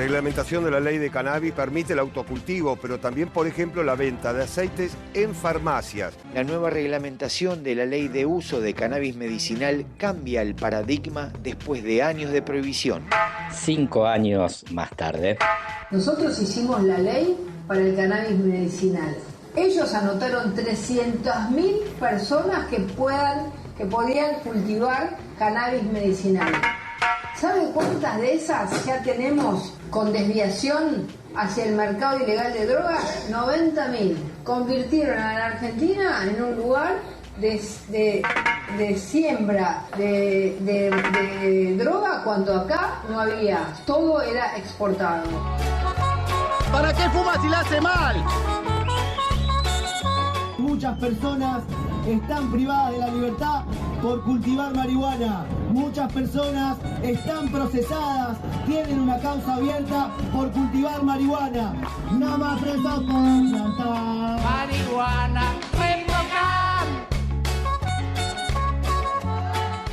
reglamentación de la ley de cannabis permite el autocultivo, pero también, por ejemplo, la venta de aceites en farmacias. La nueva reglamentación de la ley de uso de cannabis medicinal cambia el paradigma después de años de prohibición. 5 años más tarde. Nosotros hicimos la ley para el cannabis medicinal. Ellos anotaron 300.000 personas que podían cultivar cannabis medicinal. ¿Sabe cuántas de esas ya tenemos con desviación hacia el mercado ilegal de drogas? 90.000. Convirtieron a la Argentina en un lugar de siembra de droga cuando acá no había. Todo era exportado. ¿Para qué fuma si le hace mal? Muchas personas están privadas de la libertad por cultivar marihuana. Muchas personas están procesadas, tienen una causa abierta por cultivar marihuana. No más presos por plantar Marihuana,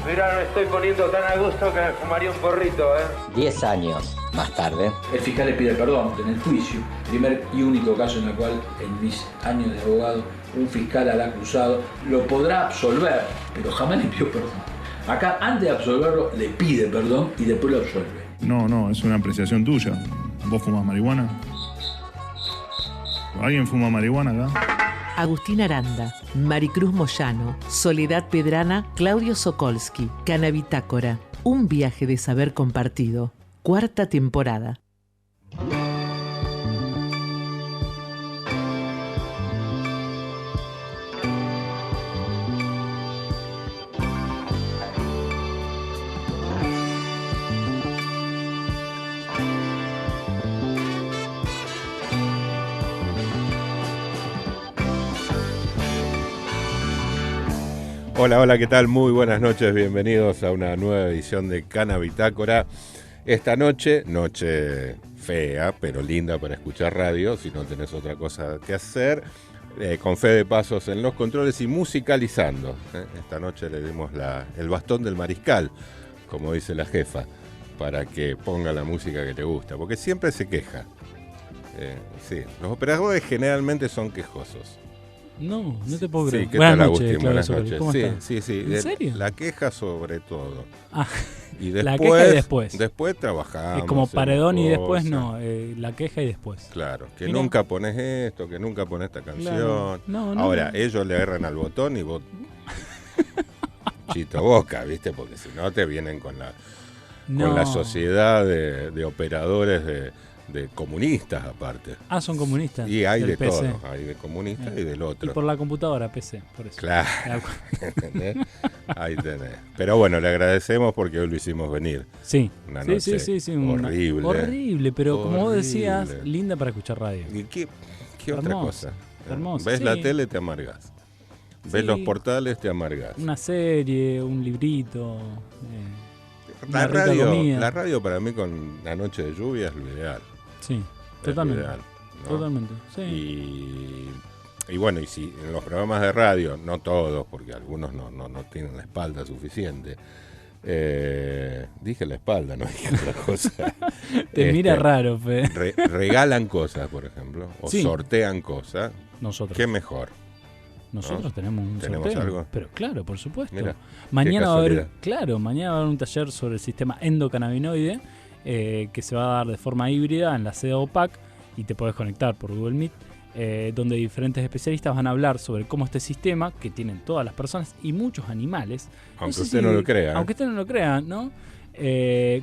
Mira, me estoy poniendo tan a gusto que me fumaría un porrito, 10 años más tarde. El fiscal le pide perdón en el juicio. Primer y único caso en el cual, en mis años de abogado, un fiscal al acusado lo podrá absolver, pero jamás le pidió perdón. Acá, antes de absolverlo, le pide perdón y después lo absuelve. No, es una apreciación tuya. ¿Vos fumás marihuana? ¿Alguien fuma marihuana acá? Agustín Aranda, Maricruz Moyano, Soledad Pedrana, Claudio Sokolsky, Cannabitácora. Un viaje de saber compartido. 4ª temporada. Hola, ¿qué tal? Muy buenas noches, bienvenidos a una nueva edición de Cannabitácora. Esta noche fea, pero linda para escuchar radio, si no tenés otra cosa que hacer, con Fede Pasos en los controles y musicalizando. Esta noche le dimos el bastón del mariscal, como dice la jefa, para que ponga la música que te gusta, porque siempre se queja. Sí, los operadores generalmente son quejosos. No te puedo creer. Sí, ¿qué tal, Agustín? Buenas noches. ¿Cómo estás? Sí. ¿En serio? La queja sobre todo. Y después, la queja y después. Después trabajamos. Es como paredón y después no, la queja y después. Claro, que nunca pones esto, que nunca pones esta canción. Claro. No. Ahora, ellos le agarran al botón y vos chito boca, ¿viste? Porque si no te vienen con la sociedad de operadores de comunistas aparte. Son comunistas. Y hay de PC. Todo, hay de comunistas y del otro. Y por la computadora, PC, por eso. Claro. Ahí tenés. Pero bueno, le agradecemos porque hoy lo hicimos venir. Sí. Una noche horrible. Horrible, pero como vos decías, linda para escuchar radio. ¿Y qué otra cosa? Hermosa. Ves la tele, te amargás. Ves los portales, te amargás. Una serie, un librito. La radio para mí con la noche de lluvia es lo ideal. Sí, totalmente. Ideal, ¿no? Totalmente, sí. Y bueno, y si en los programas de radio, no todos, porque algunos no tienen la espalda suficiente. Dije la espalda, no dije otra cosa. Te mira raro, Fe. Regalan cosas, por ejemplo, o sortean cosas. Nosotros. ¿Qué mejor? Nosotros tenemos un ¿Tenemos sorteo, algo? pero claro, por supuesto. Mira, mañana va a haber un taller sobre el sistema endocannabinoide que se va a dar de forma híbrida en la sede OPAC y te podés conectar por Google Meet, donde diferentes especialistas van a hablar sobre cómo este sistema, que tienen todas las personas y muchos animales, aunque usted no lo crea, aunque usted no lo crea, ¿no?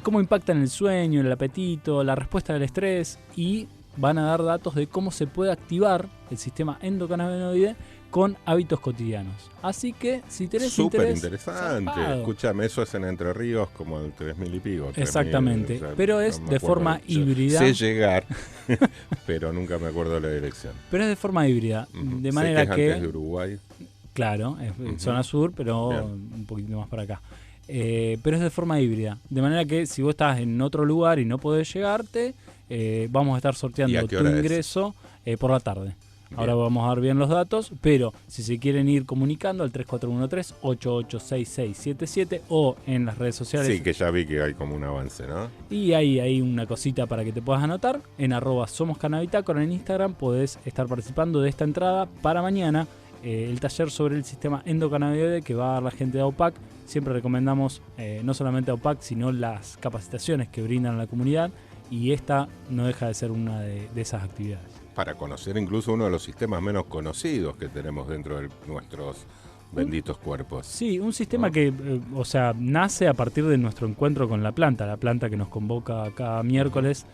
Cómo impactan el sueño, el apetito, la respuesta del estrés, y van a dar datos de cómo se puede activar el sistema endocannabinoide con hábitos cotidianos. Así que, si tenés interés... Súper interesante. Escúchame, eso es en Entre Ríos como el 3000 y pico. Exactamente, 3000, pero es de forma híbrida. Sé llegar, pero nunca me acuerdo la dirección. Pero es de forma híbrida, de manera sé que es antes de Uruguay. Claro, es zona sur, pero un poquito más para acá. Pero es de forma híbrida, de manera que si vos estás en otro lugar y no podés llegarte, vamos a estar sorteando tu ingreso por la tarde. Ahora vamos a dar bien los datos, pero si se quieren ir comunicando al 3413-886677 o en las redes sociales. Sí, que ya vi que hay como un avance, ¿no? Y hay una cosita para que te puedas anotar. En @somoscanabitácora en Instagram podés estar participando de esta entrada para mañana. El taller sobre el sistema endocannabinoide que va a dar la gente de AUPAC. Siempre recomendamos no solamente a AUPAC, sino las capacitaciones que brindan a la comunidad. Y esta no deja de ser una de esas actividades. Para conocer incluso uno de los sistemas menos conocidos que tenemos dentro de nuestros benditos cuerpos. Sí, un sistema que, nace a partir de nuestro encuentro con la planta que nos convoca cada miércoles.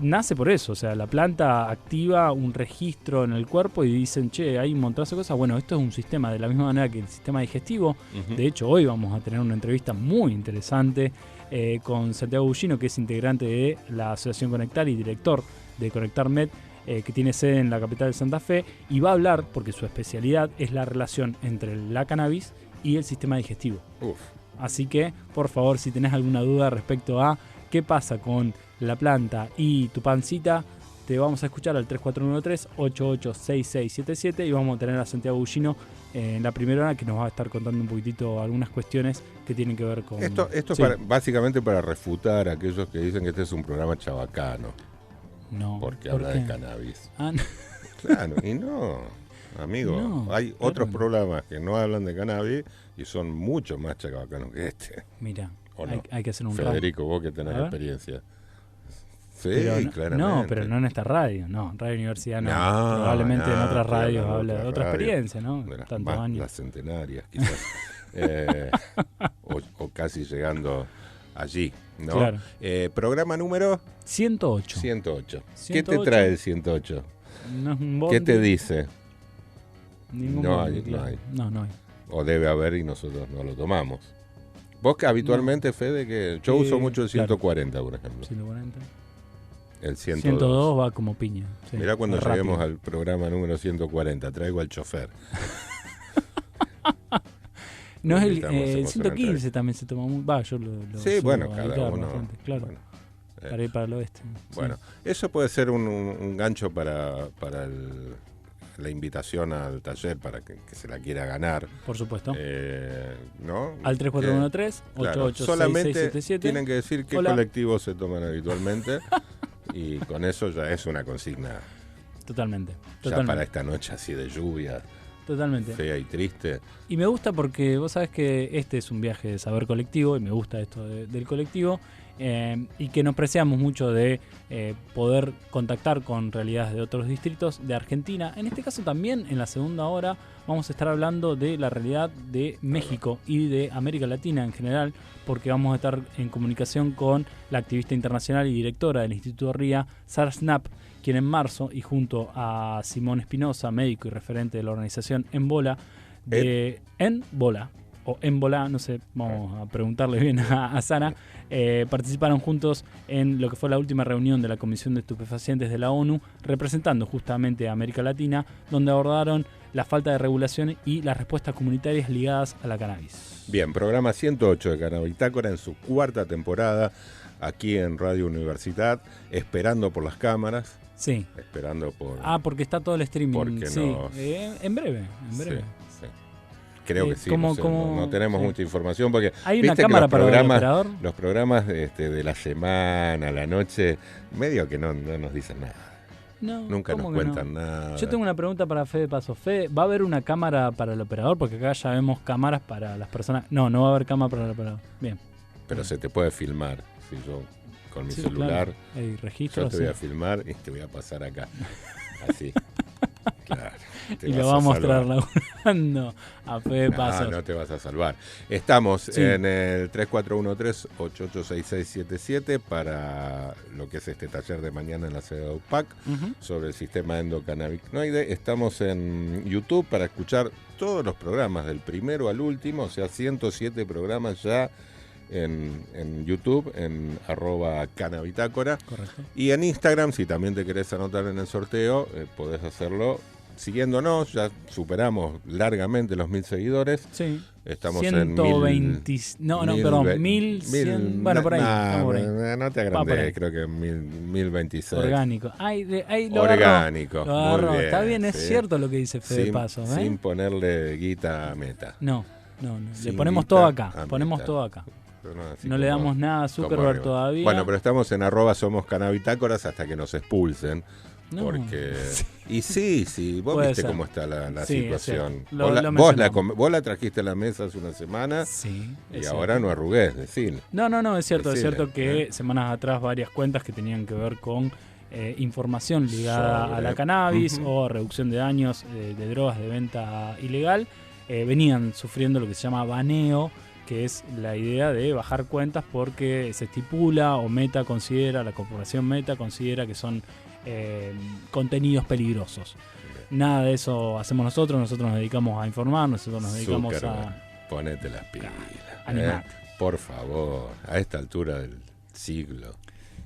Nace por eso, o sea, la planta activa un registro en el cuerpo y dicen, che, hay un montonazo de cosas. Bueno, esto es un sistema de la misma manera que el sistema digestivo. De hecho, hoy vamos a tener una entrevista muy interesante con Santiago Bullino, que es integrante de la Asociación Conectar y director de Conectar Med, que tiene sede en la capital de Santa Fe, y va a hablar, porque su especialidad es la relación entre la cannabis y el sistema digestivo. Así que, por favor, si tenés alguna duda respecto a qué pasa con la planta y tu pancita, te vamos a escuchar al 3413-886677 y vamos a tener a Santiago Bullino en la primera hora, que nos va a estar contando un poquitito algunas cuestiones que tienen que ver con... Esto sí. Básicamente para refutar a aquellos que dicen que este es un programa chabacano. No. Porque ¿por habla qué? de cannabis. No. Claro, y no, amigo. No, hay otros programas que no hablan de cannabis y son mucho más chabacanos que este. Mira, no? hay que hacer un Federico, vos que tenés experiencia. Sí, claramente. No, pero no en esta radio, no. Radio Universidad no. Probablemente en otras radios habla de otra experiencia, ¿no? De tantos años. Las centenarias, quizás. o casi llegando allí, ¿no? Claro. Programa número 108. 108. ¿Qué te trae el 108? No es un bondi. ¿Qué te dice? Ningún No bondi, hay, claro. No hay. O debe haber y nosotros no lo tomamos. Vos que habitualmente, Fede, que yo uso mucho el 140, por ejemplo. 140. El 102. 102 va como piña. Sí, mirá cuando rápido. lleguemos al programa número 140, traigo al chofer. No es el 115 también se toma muy... yo lo sí, bueno, cada uno. Bastante, claro. Bueno, para ir para el oeste. Bueno, eso puede ser un gancho para la invitación al taller para que se la quiera ganar. Por supuesto. ¿No? Al 3413-886677. Solamente tienen que decir qué colectivos se toman habitualmente y con eso ya es una consigna. Totalmente. Ya para esta noche así de lluvia. Totalmente. Fea y triste. Y me gusta porque vos sabés que este es un viaje de saber colectivo y me gusta esto del colectivo y que nos preciamos mucho de poder contactar con realidades de otros distritos de Argentina. En este caso también en la segunda hora vamos a estar hablando de la realidad de México y de América Latina en general, porque vamos a estar en comunicación con la activista internacional y directora del Instituto RIA, Sara Snap, quien en marzo, y junto a Simón Espinosa, médico y referente de la organización Embola, Embola, no sé, vamos a preguntarle bien a Sara, participaron juntos en lo que fue la última reunión de la Comisión de Estupefacientes de la ONU, representando justamente a América Latina, donde abordaron la falta de regulación y las respuestas comunitarias ligadas a la cannabis. Bien, programa 108 de Cannabitácora en su cuarta temporada, aquí en Radio Universidad, esperando por las cámaras. Sí. Esperando por... porque está todo el streaming. Porque sí. En breve. Sí. Creo que sí, no tenemos mucha información porque hay una cámara para el operador. Los programas de la semana, la noche, medio que no nos dicen nada. Nunca nos cuentan nada. Yo tengo una pregunta para Fede Paso. Fede, ¿va a haber una cámara para el operador? Porque acá ya vemos cámaras para las personas. No va a haber cámara para el operador. Bien. Pero se te puede filmar. Si yo con mi celular, claro. Registro, yo te voy a filmar y te voy a pasar acá. Así. Claro. Y lo va a mostrar laburando a Fede Pasos. No te vas a salvar. Estamos en el 3413-886677 para lo que es este taller de mañana en la sede de UPAC sobre el sistema endocannabinoide. Estamos en YouTube para escuchar todos los programas del primero al último, o sea, 107 programas ya en YouTube, en @Cannabitácora. Correcto. Y en Instagram, si también te querés anotar en el sorteo, podés hacerlo siguiéndonos, ya superamos largamente los 1000 seguidores. Sí. Estamos 120, en 1100, bueno, por ahí. No te agrandé, creo que 1026. Orgánico. Orgánico. Lo agarró. Muy bien, está bien, es sí. cierto lo que dice Fede Pasos. Sin ponerle guita a Meta. No. Le ponemos todo acá. No le damos nada a Zuckerberg todavía. Bueno, pero estamos en @somoscanabitácoras hasta que nos expulsen. No. Porque. Y sí, vos puede viste ser. cómo está la situación. Vos la trajiste a la mesa hace una semana. Sí. Y ahora no arrugués, decir. No, es cierto. Es cierto que semanas atrás varias cuentas que tenían que ver con información ligada a la cannabis o reducción de daños de drogas de venta ilegal venían sufriendo lo que se llama baneo, que es la idea de bajar cuentas porque se estipula o la corporación Meta considera que son contenidos peligrosos. Nada de eso hacemos nosotros nos dedicamos a informar, nosotros nos dedicamos a... Ponete las pilas. Animate. Por favor, a esta altura del siglo.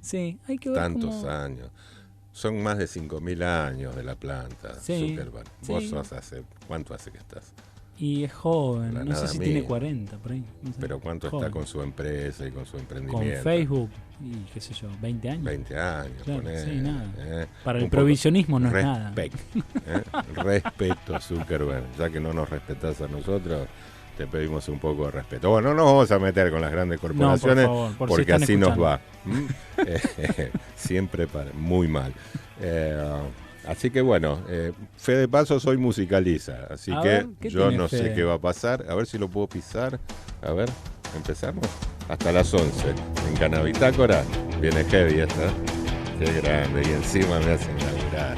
Sí, hay que ver tantos años. Son más de 5000 años de la planta, Zuckerberg. Vos ¿cuánto hace que estás? Y es joven, no sé si tiene 40 por ahí. No sé. Pero ¿cuánto está con su empresa y con su emprendimiento? Con Facebook y qué sé yo, 20 años. 20 años, claro, ponele, nada. Para el provisionismo no es nada. Respeto a Zuckerberg, ya que no nos respetás a nosotros, te pedimos un poco de respeto. Bueno, no nos vamos a meter con las grandes corporaciones, por favor, porque así escuchando. nos va. Siempre muy mal. Así que bueno, Fede Pasos hoy musicaliza, así que yo no sé qué va a pasar. A ver si lo puedo pisar. A ver, empezamos. Hasta las 11 en Canabitácora. Viene heavy esta. Qué grande. Y encima me hacen laburar.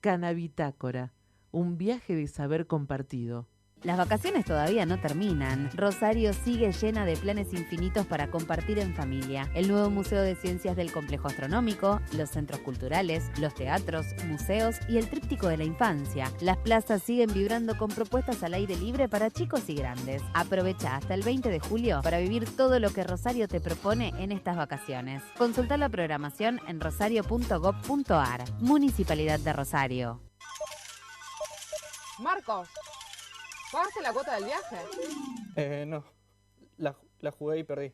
Canabitácora, un viaje de saber compartido. Las vacaciones todavía no terminan. Rosario sigue llena de planes infinitos para compartir en familia. El nuevo Museo de Ciencias del Complejo Astronómico, los centros culturales, los teatros, museos y el tríptico de la infancia. Las plazas siguen vibrando con propuestas al aire libre para chicos y grandes. Aprovecha hasta el 20 de julio para vivir todo lo que Rosario te propone en estas vacaciones. Consulta la programación en rosario.gov.ar. Municipalidad de Rosario. Marcos, ¿pagaste la cuota del viaje? No. La jugué y perdí.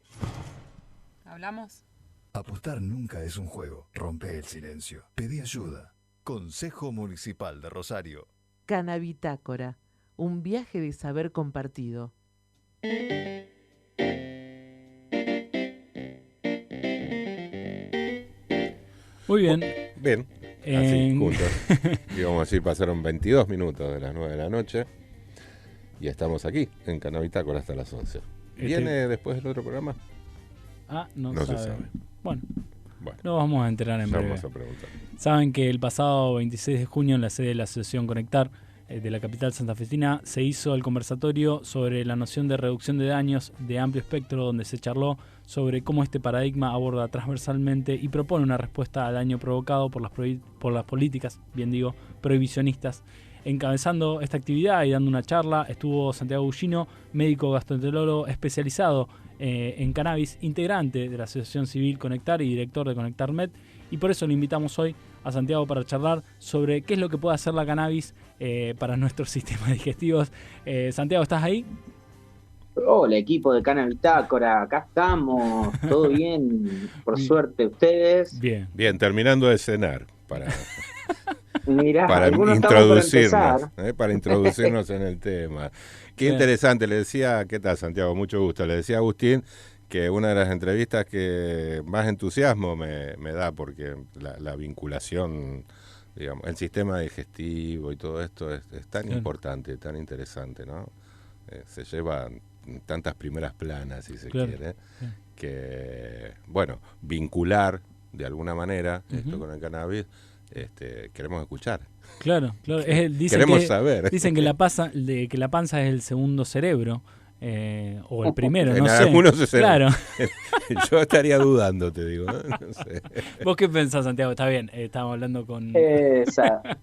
¿Hablamos? Apostar nunca es un juego. Rompe el silencio. Pedí ayuda. Consejo Municipal de Rosario. Canabitácora, un viaje de saber compartido. Muy bien. Bien. Así, juntos. Digamos así, pasaron 22 minutos de las 9 de la noche y estamos aquí, en Canabitácora, hasta las 11. ¿Viene después del otro programa? No se sabe. Bueno, lo vamos a enterar en breve. Vamos a preguntar. Saben que el pasado 26 de junio, en la sede de la Asociación Conectar de la capital santafesina, se hizo el conversatorio sobre la noción de reducción de daños de amplio espectro, donde se charló sobre cómo este paradigma aborda transversalmente y propone una respuesta al daño provocado por las políticas, prohibicionistas. Encabezando esta actividad y dando una charla estuvo Santiago Bullino, médico gastroenterólogo especializado en cannabis, integrante de la Asociación Civil Conectar y director de Conectar Med, y por eso le invitamos hoy a Santiago para charlar sobre qué es lo que puede hacer la cannabis para nuestros sistemas digestivos. Santiago, ¿estás ahí? Hola, equipo de Canabitácora, acá estamos, todo bien, por suerte, ¿ustedes? Bien. Bien, terminando de cenar para Mirá, para introducirnos, para introducirnos en el tema. Qué interesante, le decía, ¿qué tal, Santiago? Mucho gusto. Le decía a Agustín que una de las entrevistas que más entusiasmo me da, porque la vinculación, digamos, el sistema digestivo y todo esto es tan importante, tan interesante, ¿no? Se lleva tantas primeras planas, si se quiere, que, bueno, vincular de alguna manera esto con el cannabis, queremos escuchar. Claro. Queremos saber. Dicen que la panza es el segundo cerebro. O el primero, en no sé. Algunos claro. Yo estaría dudando, te digo. No sé. ¿Vos qué pensás, Santiago? Está bien, estamos hablando con...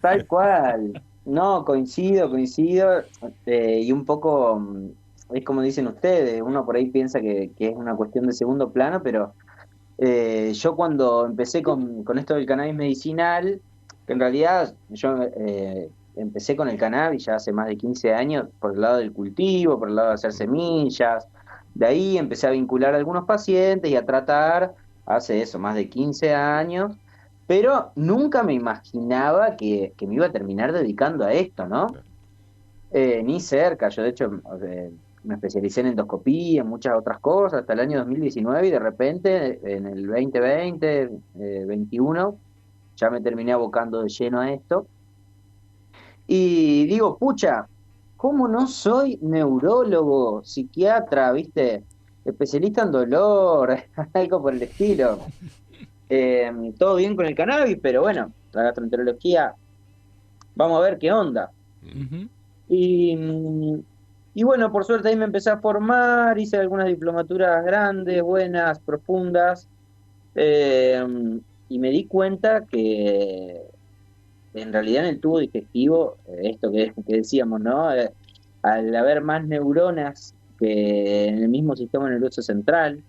Tal cual. No, coincido. Y un poco, es como dicen ustedes, uno por ahí piensa que es una cuestión de segundo plano, pero yo cuando empecé con esto del cannabis medicinal, que en realidad yo... empecé con el cannabis ya hace más de 15 años por el lado del cultivo, por el lado de hacer semillas. De ahí empecé a vincular a algunos pacientes y a tratar hace más de 15 años, pero nunca me imaginaba que me iba a terminar dedicando a esto, ¿no? Ni cerca. Yo de hecho me especialicé en endoscopía, en muchas otras cosas, hasta el año 2019 y de repente en el 2020, 21, ya me terminé abocando de lleno a esto. Y digo, pucha, ¿cómo no soy neurólogo, psiquiatra, especialista en dolor, algo por el estilo? Todo bien con el cannabis, pero bueno, la gastroenterología, vamos a ver qué onda. Uh-huh. Y bueno, por suerte ahí me empecé a formar, hice algunas diplomaturas grandes, buenas, profundas, y me di cuenta que en realidad en el tubo digestivo, esto que decíamos, ¿no? Al haber más neuronas que en el mismo sistema nervioso central,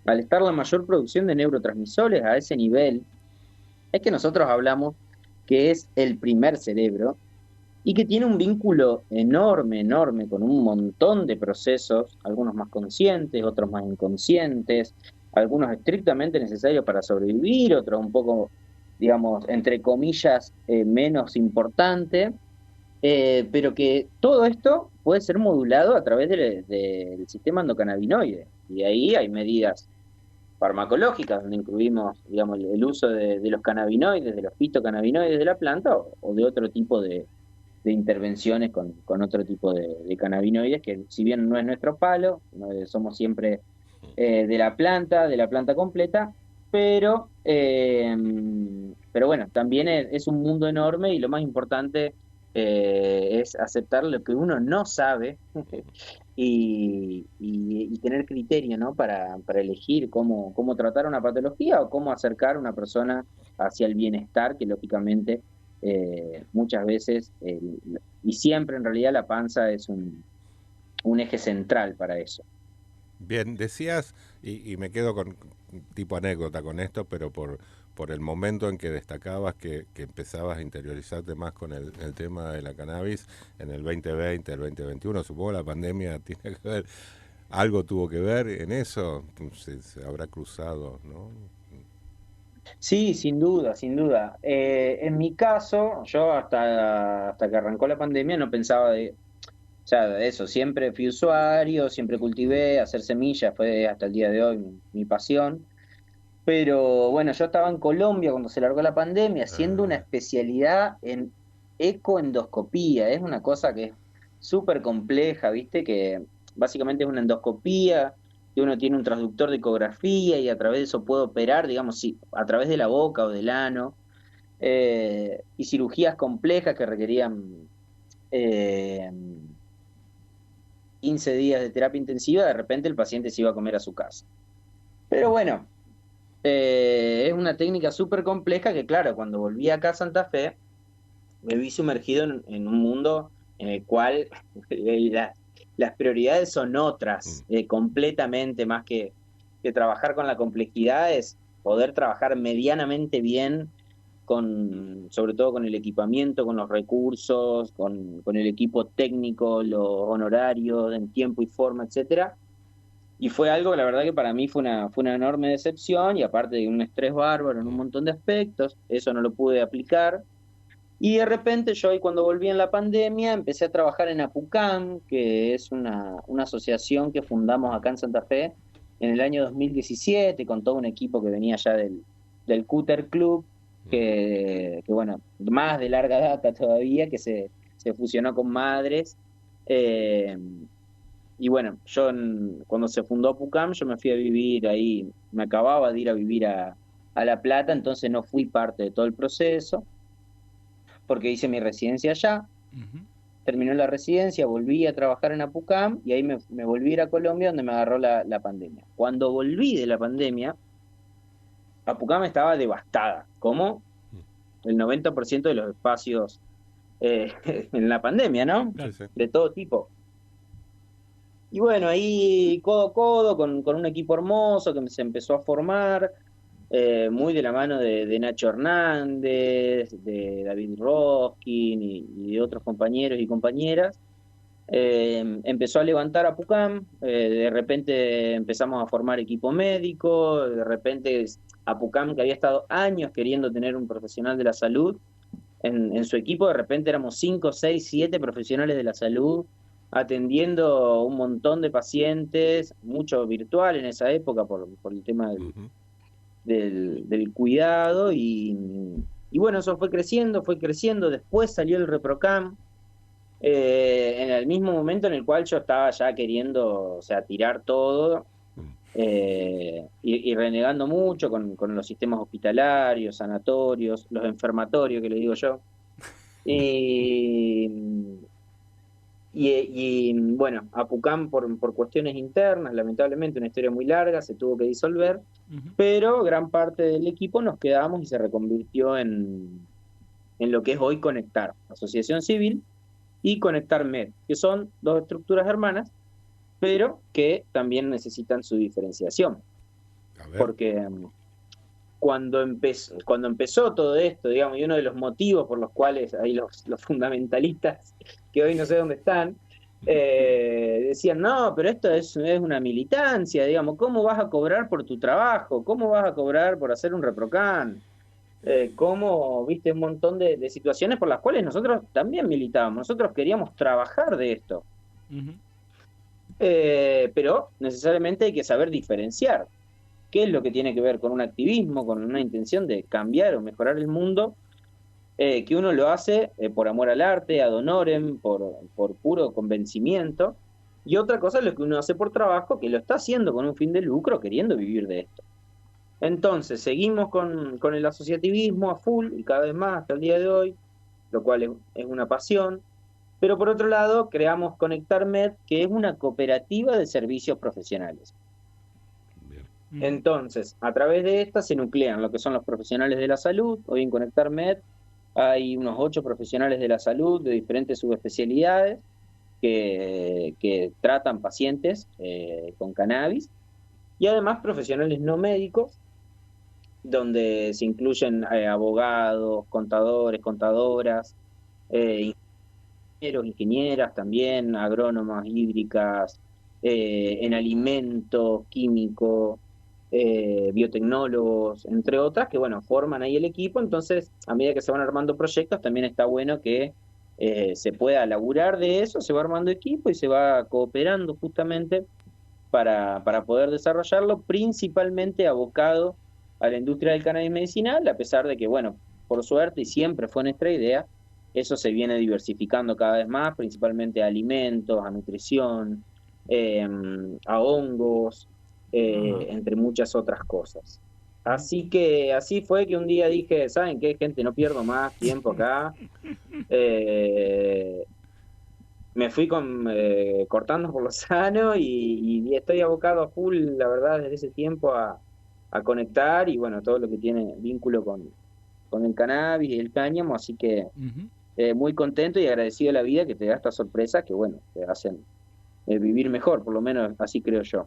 al estar la mayor producción de neurotransmisores a ese nivel, es que nosotros hablamos que es el primer cerebro y que tiene un vínculo enorme con un montón de procesos, algunos más conscientes, otros más inconscientes, algunos estrictamente necesarios para sobrevivir, otros un poco, digamos, entre comillas, menos importante, pero que todo esto puede ser modulado a través del sistema endocannabinoide. Y ahí hay medidas farmacológicas, donde incluimos, digamos, el uso de los cannabinoides, de los fitocannabinoides de la planta, o de otro tipo de intervenciones con otro tipo de cannabinoides, que si bien no es nuestro palo, somos siempre de la planta completa, pero bueno, también es un mundo enorme y lo más importante es aceptar lo que uno no sabe y tener criterio, ¿no? Para elegir cómo tratar una patología o cómo acercar a una persona hacia el bienestar, que lógicamente muchas veces y siempre en realidad la panza es un eje central para eso. Bien, decías, y me quedo con tipo anécdota con esto, pero por el momento en que destacabas que empezabas a interiorizarte más con el tema de la cannabis en el 2020, el 2021, supongo la pandemia tiene que ver, algo tuvo que ver en eso, se habrá cruzado, ¿no? Sí, sin duda, sin duda. En mi caso, yo hasta que arrancó la pandemia no pensaba de eso, siempre fui usuario, siempre cultivé, hacer semillas fue hasta el día de hoy mi pasión. Pero bueno, yo estaba en Colombia cuando se largó la pandemia haciendo una especialidad en ecoendoscopía. Es una cosa que es súper compleja, ¿viste? Que básicamente es una endoscopía, que uno tiene un transductor de ecografía y a través de eso puede operar, digamos, sí, a través de la boca o del ano. Y cirugías complejas que requerían 15 días de terapia intensiva, de repente el paciente se iba a comer a su casa. Pero bueno, es una técnica súper compleja que, claro, cuando volví acá a Santa Fe, me vi sumergido en un mundo en el cual las prioridades son otras, completamente, más que trabajar con la complejidad, es poder trabajar medianamente bien, sobre todo con el equipamiento, con los recursos, con el equipo técnico, los honorarios en tiempo y forma, etcétera. Y fue algo que la verdad que para mí fue una enorme decepción y aparte de un estrés bárbaro en un montón de aspectos, eso no lo pude aplicar. Y de repente yo ahí cuando volví en la pandemia empecé a trabajar en Apucam, que es una asociación que fundamos acá en Santa Fe en el año 2017 con todo un equipo que venía ya del Cúter Club, que bueno, más de larga data todavía, que se fusionó con Madres. Y bueno, yo cuando se fundó Apucam, yo me fui a vivir ahí, me acababa de ir a vivir a La Plata, entonces no fui parte de todo el proceso, porque hice mi residencia allá. Terminó la residencia, volví a trabajar en Apucam y ahí me volví a ir a Colombia, donde me agarró la pandemia. Cuando volví de la pandemia, Apucam estaba devastada, como el 90% de los espacios en la pandemia, ¿no? Sí. De todo tipo. Y bueno, ahí codo a codo con un equipo hermoso que se empezó a formar, muy de la mano de Nacho Hernández, de David Roskin y de otros compañeros y compañeras. Empezó a levantar Apucam, de repente empezamos a formar equipo médico, de repente Apucam, que había estado años queriendo tener un profesional de la salud en su equipo, de repente éramos 5, 6, 7 profesionales de la salud atendiendo un montón de pacientes, mucho virtual en esa época por el tema del cuidado y bueno, eso fue creciendo, después salió el ReproCam, en el mismo momento en el cual yo estaba ya queriendo, tirar todo y renegando mucho con los sistemas hospitalarios, sanatorios, los enfermatorios, que le digo yo. Y bueno, Apucam por cuestiones internas, lamentablemente una historia muy larga, se tuvo que disolver, pero gran parte del equipo nos quedamos y se reconvirtió en lo que es hoy Conectar, Asociación Civil, y Conectar Med, que son dos estructuras hermanas, pero que también necesitan su diferenciación. Porque cuando empezó todo esto, digamos, y uno de los motivos por los cuales hay los fundamentalistas, que hoy no sé dónde están, decían, no, pero esto es una militancia, digamos, ¿cómo vas a cobrar por tu trabajo? ¿Cómo vas a cobrar por hacer un ReproCam? ¿Cómo, viste, un montón de situaciones por las cuales nosotros también militábamos? Nosotros queríamos trabajar de esto. Pero necesariamente hay que saber diferenciar qué es lo que tiene que ver con un activismo, con una intención de cambiar o mejorar el mundo, que uno lo hace por amor al arte, ad honorem, por puro convencimiento, y otra cosa es lo que uno hace por trabajo, que lo está haciendo con un fin de lucro, queriendo vivir de esto. Entonces, seguimos con el asociativismo a full, y cada vez más hasta el día de hoy. lo cual es una pasión. Pero por otro lado, creamos ConectarMed, que es una cooperativa de servicios profesionales. Entonces, a través de esta se nuclean lo que son los profesionales de la salud. Hoy en ConectarMed hay unos 8 profesionales de la salud de diferentes subespecialidades que tratan pacientes con cannabis, y además profesionales no médicos, donde se incluyen abogados, contadores, contadoras, ingenieros, ingenieras también, agrónomas, hídricas, en alimentos, químicos, biotecnólogos, entre otras, que bueno, forman ahí el equipo. Entonces, a medida que se van armando proyectos, también está bueno que se pueda laburar de eso, se va armando equipo y se va cooperando justamente para poder desarrollarlo, principalmente abocado a la industria del cannabis medicinal, a pesar de que, bueno, por suerte, y siempre fue nuestra idea, eso se viene diversificando cada vez más, principalmente a alimentos, a nutrición, a hongos, entre muchas otras cosas. Así que así fue que un día dije, ¿saben qué, gente? No pierdo más tiempo acá. Me fui cortando por lo sano y estoy abocado a full, la verdad, desde ese tiempo a conectar, y bueno, todo lo que tiene vínculo con el cannabis y el cáñamo, así que muy contento y agradecido a la vida que te da estas sorpresas que, bueno, te hacen vivir mejor, por lo menos así creo yo.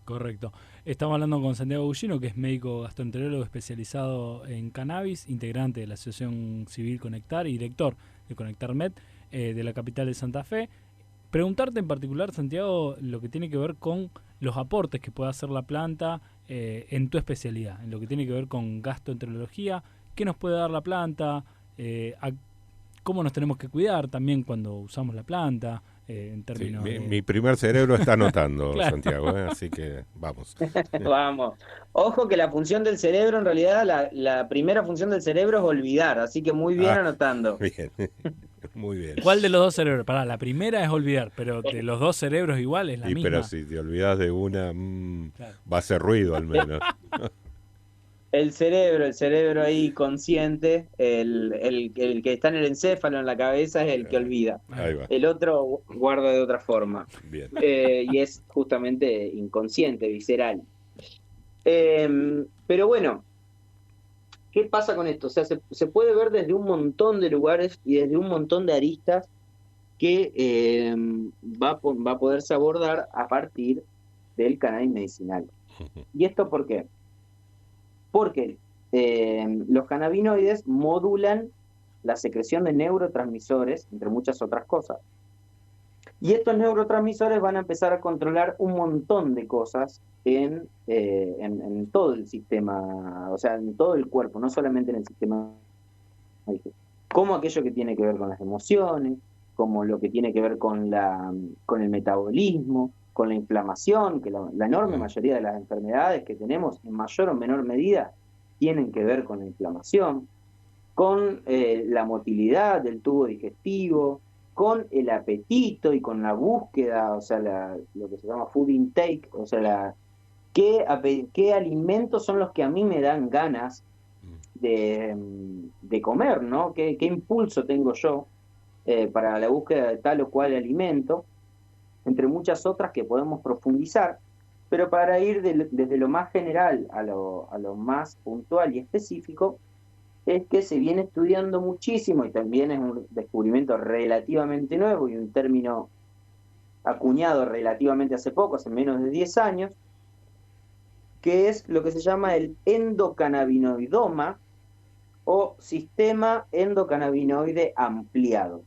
Correcto. Estamos hablando con Santiago Bullino, que es médico gastroenterólogo especializado en cannabis, integrante de la Asociación Civil Conectar y director de ConectarMed de la capital de Santa Fe. Preguntarte en particular, Santiago, lo que tiene que ver con los aportes que puede hacer la planta en tu especialidad, en lo que tiene que ver con gastroenterología, qué nos puede dar la planta, cómo nos tenemos que cuidar también cuando usamos la planta, en términos sí, mi primer cerebro está anotando, claro. Santiago, así que vamos. Vamos. Ojo que la función del cerebro, en realidad, la primera función del cerebro es olvidar, así que muy bien anotando. Bien, muy bien. ¿Cuál de los dos cerebros? Pará, la primera es olvidar, pero de los dos cerebros igual es la misma. Pero si te olvidas de una, claro, va a hacer ruido al menos. El cerebro ahí consciente, el que está en el encéfalo, en la cabeza, es el que olvida. El otro guarda de otra forma. Bien. Y es justamente inconsciente, visceral. Pero bueno, ¿qué pasa con esto? O sea, se puede ver desde un montón de lugares y desde un montón de aristas que va a poderse abordar a partir del cannabis medicinal. ¿Y esto por qué? Porque los cannabinoides modulan la secreción de neurotransmisores, entre muchas otras cosas. Y estos neurotransmisores van a empezar a controlar un montón de cosas en todo el sistema, o sea, en todo el cuerpo, no solamente en el sistema, como aquello que tiene que ver con las emociones, como lo que tiene que ver con el metabolismo, con la inflamación, que la enorme mayoría de las enfermedades que tenemos, en mayor o menor medida, tienen que ver con la inflamación, con la motilidad del tubo digestivo, con el apetito y con la búsqueda, o sea, lo que se llama food intake, o sea, qué alimentos son los que a mí me dan ganas de comer, ¿no? ¿Qué impulso tengo yo para la búsqueda de tal o cual alimento? Entre muchas otras que podemos profundizar, pero para ir desde lo más general a lo más puntual y específico, es que se viene estudiando muchísimo, y también es un descubrimiento relativamente nuevo y un término acuñado relativamente hace poco, hace menos de 10 años, que es lo que se llama el endocannabinoidoma o sistema endocannabinoide ampliado.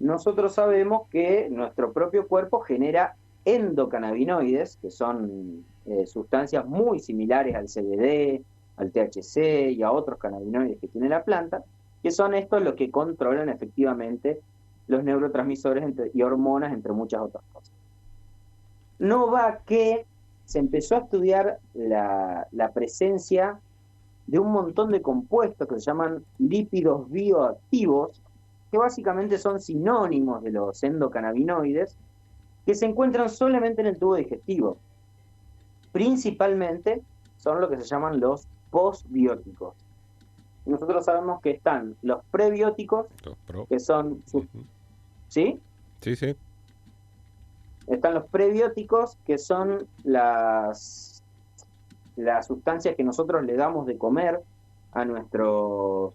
Nosotros sabemos que nuestro propio cuerpo genera endocannabinoides, que son sustancias muy similares al CBD, al THC y a otros cannabinoides que tiene la planta, que son estos los que controlan efectivamente los neurotransmisores y hormonas, entre muchas otras cosas. No va que se empezó a estudiar la presencia de un montón de compuestos que se llaman lípidos bioactivos, que básicamente son sinónimos de los endocannabinoides, que se encuentran solamente en el tubo digestivo. Principalmente son lo que se llaman los postbióticos. nosotros sabemos que están los prebióticos, que son... ¿Sí? Sí, sí. Están los prebióticos, que son las sustancias que nosotros le damos de comer a nuestros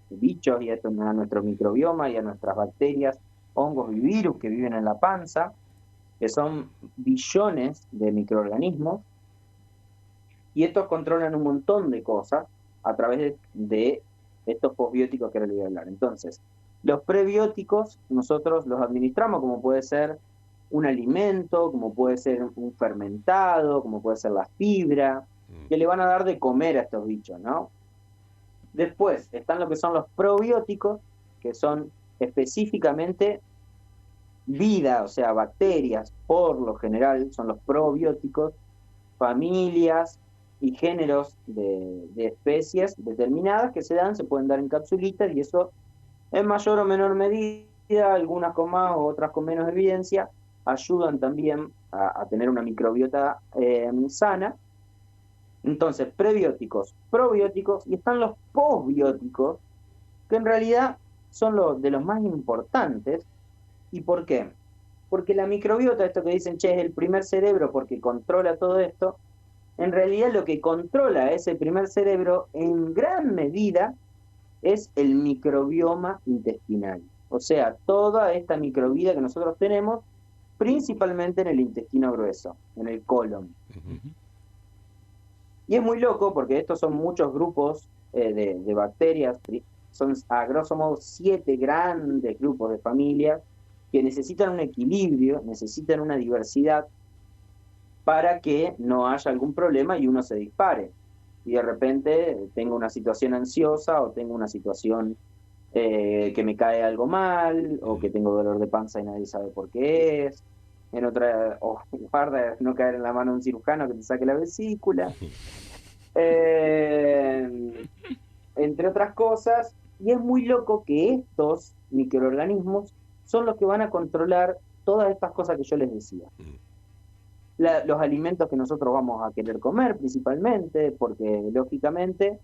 bichos y a nuestro microbioma y a nuestras bacterias, hongos y virus que viven en la panza, que son billones de microorganismos, y estos controlan un montón de cosas a través de estos posbióticos que ahora les voy a hablar. Entonces, los prebióticos nosotros los administramos como puede ser un alimento, como puede ser un fermentado, como puede ser la fibra, que le van a dar de comer a estos bichos, ¿no? Después están lo que son los probióticos, que son específicamente vida, o sea, bacterias, por lo general son los probióticos, familias y géneros de especies determinadas que se pueden dar en capsulitas, y eso en mayor o menor medida, algunas con más o otras con menos evidencia, ayudan también a tener una microbiota sana. Entonces, prebióticos, probióticos, y están los posbióticos, que en realidad son de los más importantes. ¿Y por qué? Porque la microbiota, esto que dicen, che, es el primer cerebro porque controla todo esto, en realidad lo que controla ese primer cerebro en gran medida es el microbioma intestinal. O sea, toda esta microvida que nosotros tenemos, principalmente en el intestino grueso, en el colon. Y es muy loco porque estos son muchos grupos de bacterias, son a grosso modo 7 grandes grupos de familias que necesitan un equilibrio, necesitan una diversidad para que no haya algún problema y uno se dispare. Y de repente tengo una situación ansiosa o tengo una situación que me cae algo mal o que tengo dolor de panza y nadie sabe por qué es. En otra, guarda no caer en la mano de un cirujano que te saque la vesícula. Entre otras cosas. Y es muy loco que estos microorganismos son los que van a controlar todas estas cosas que yo les decía. Los alimentos que nosotros vamos a querer comer principalmente, porque lógicamente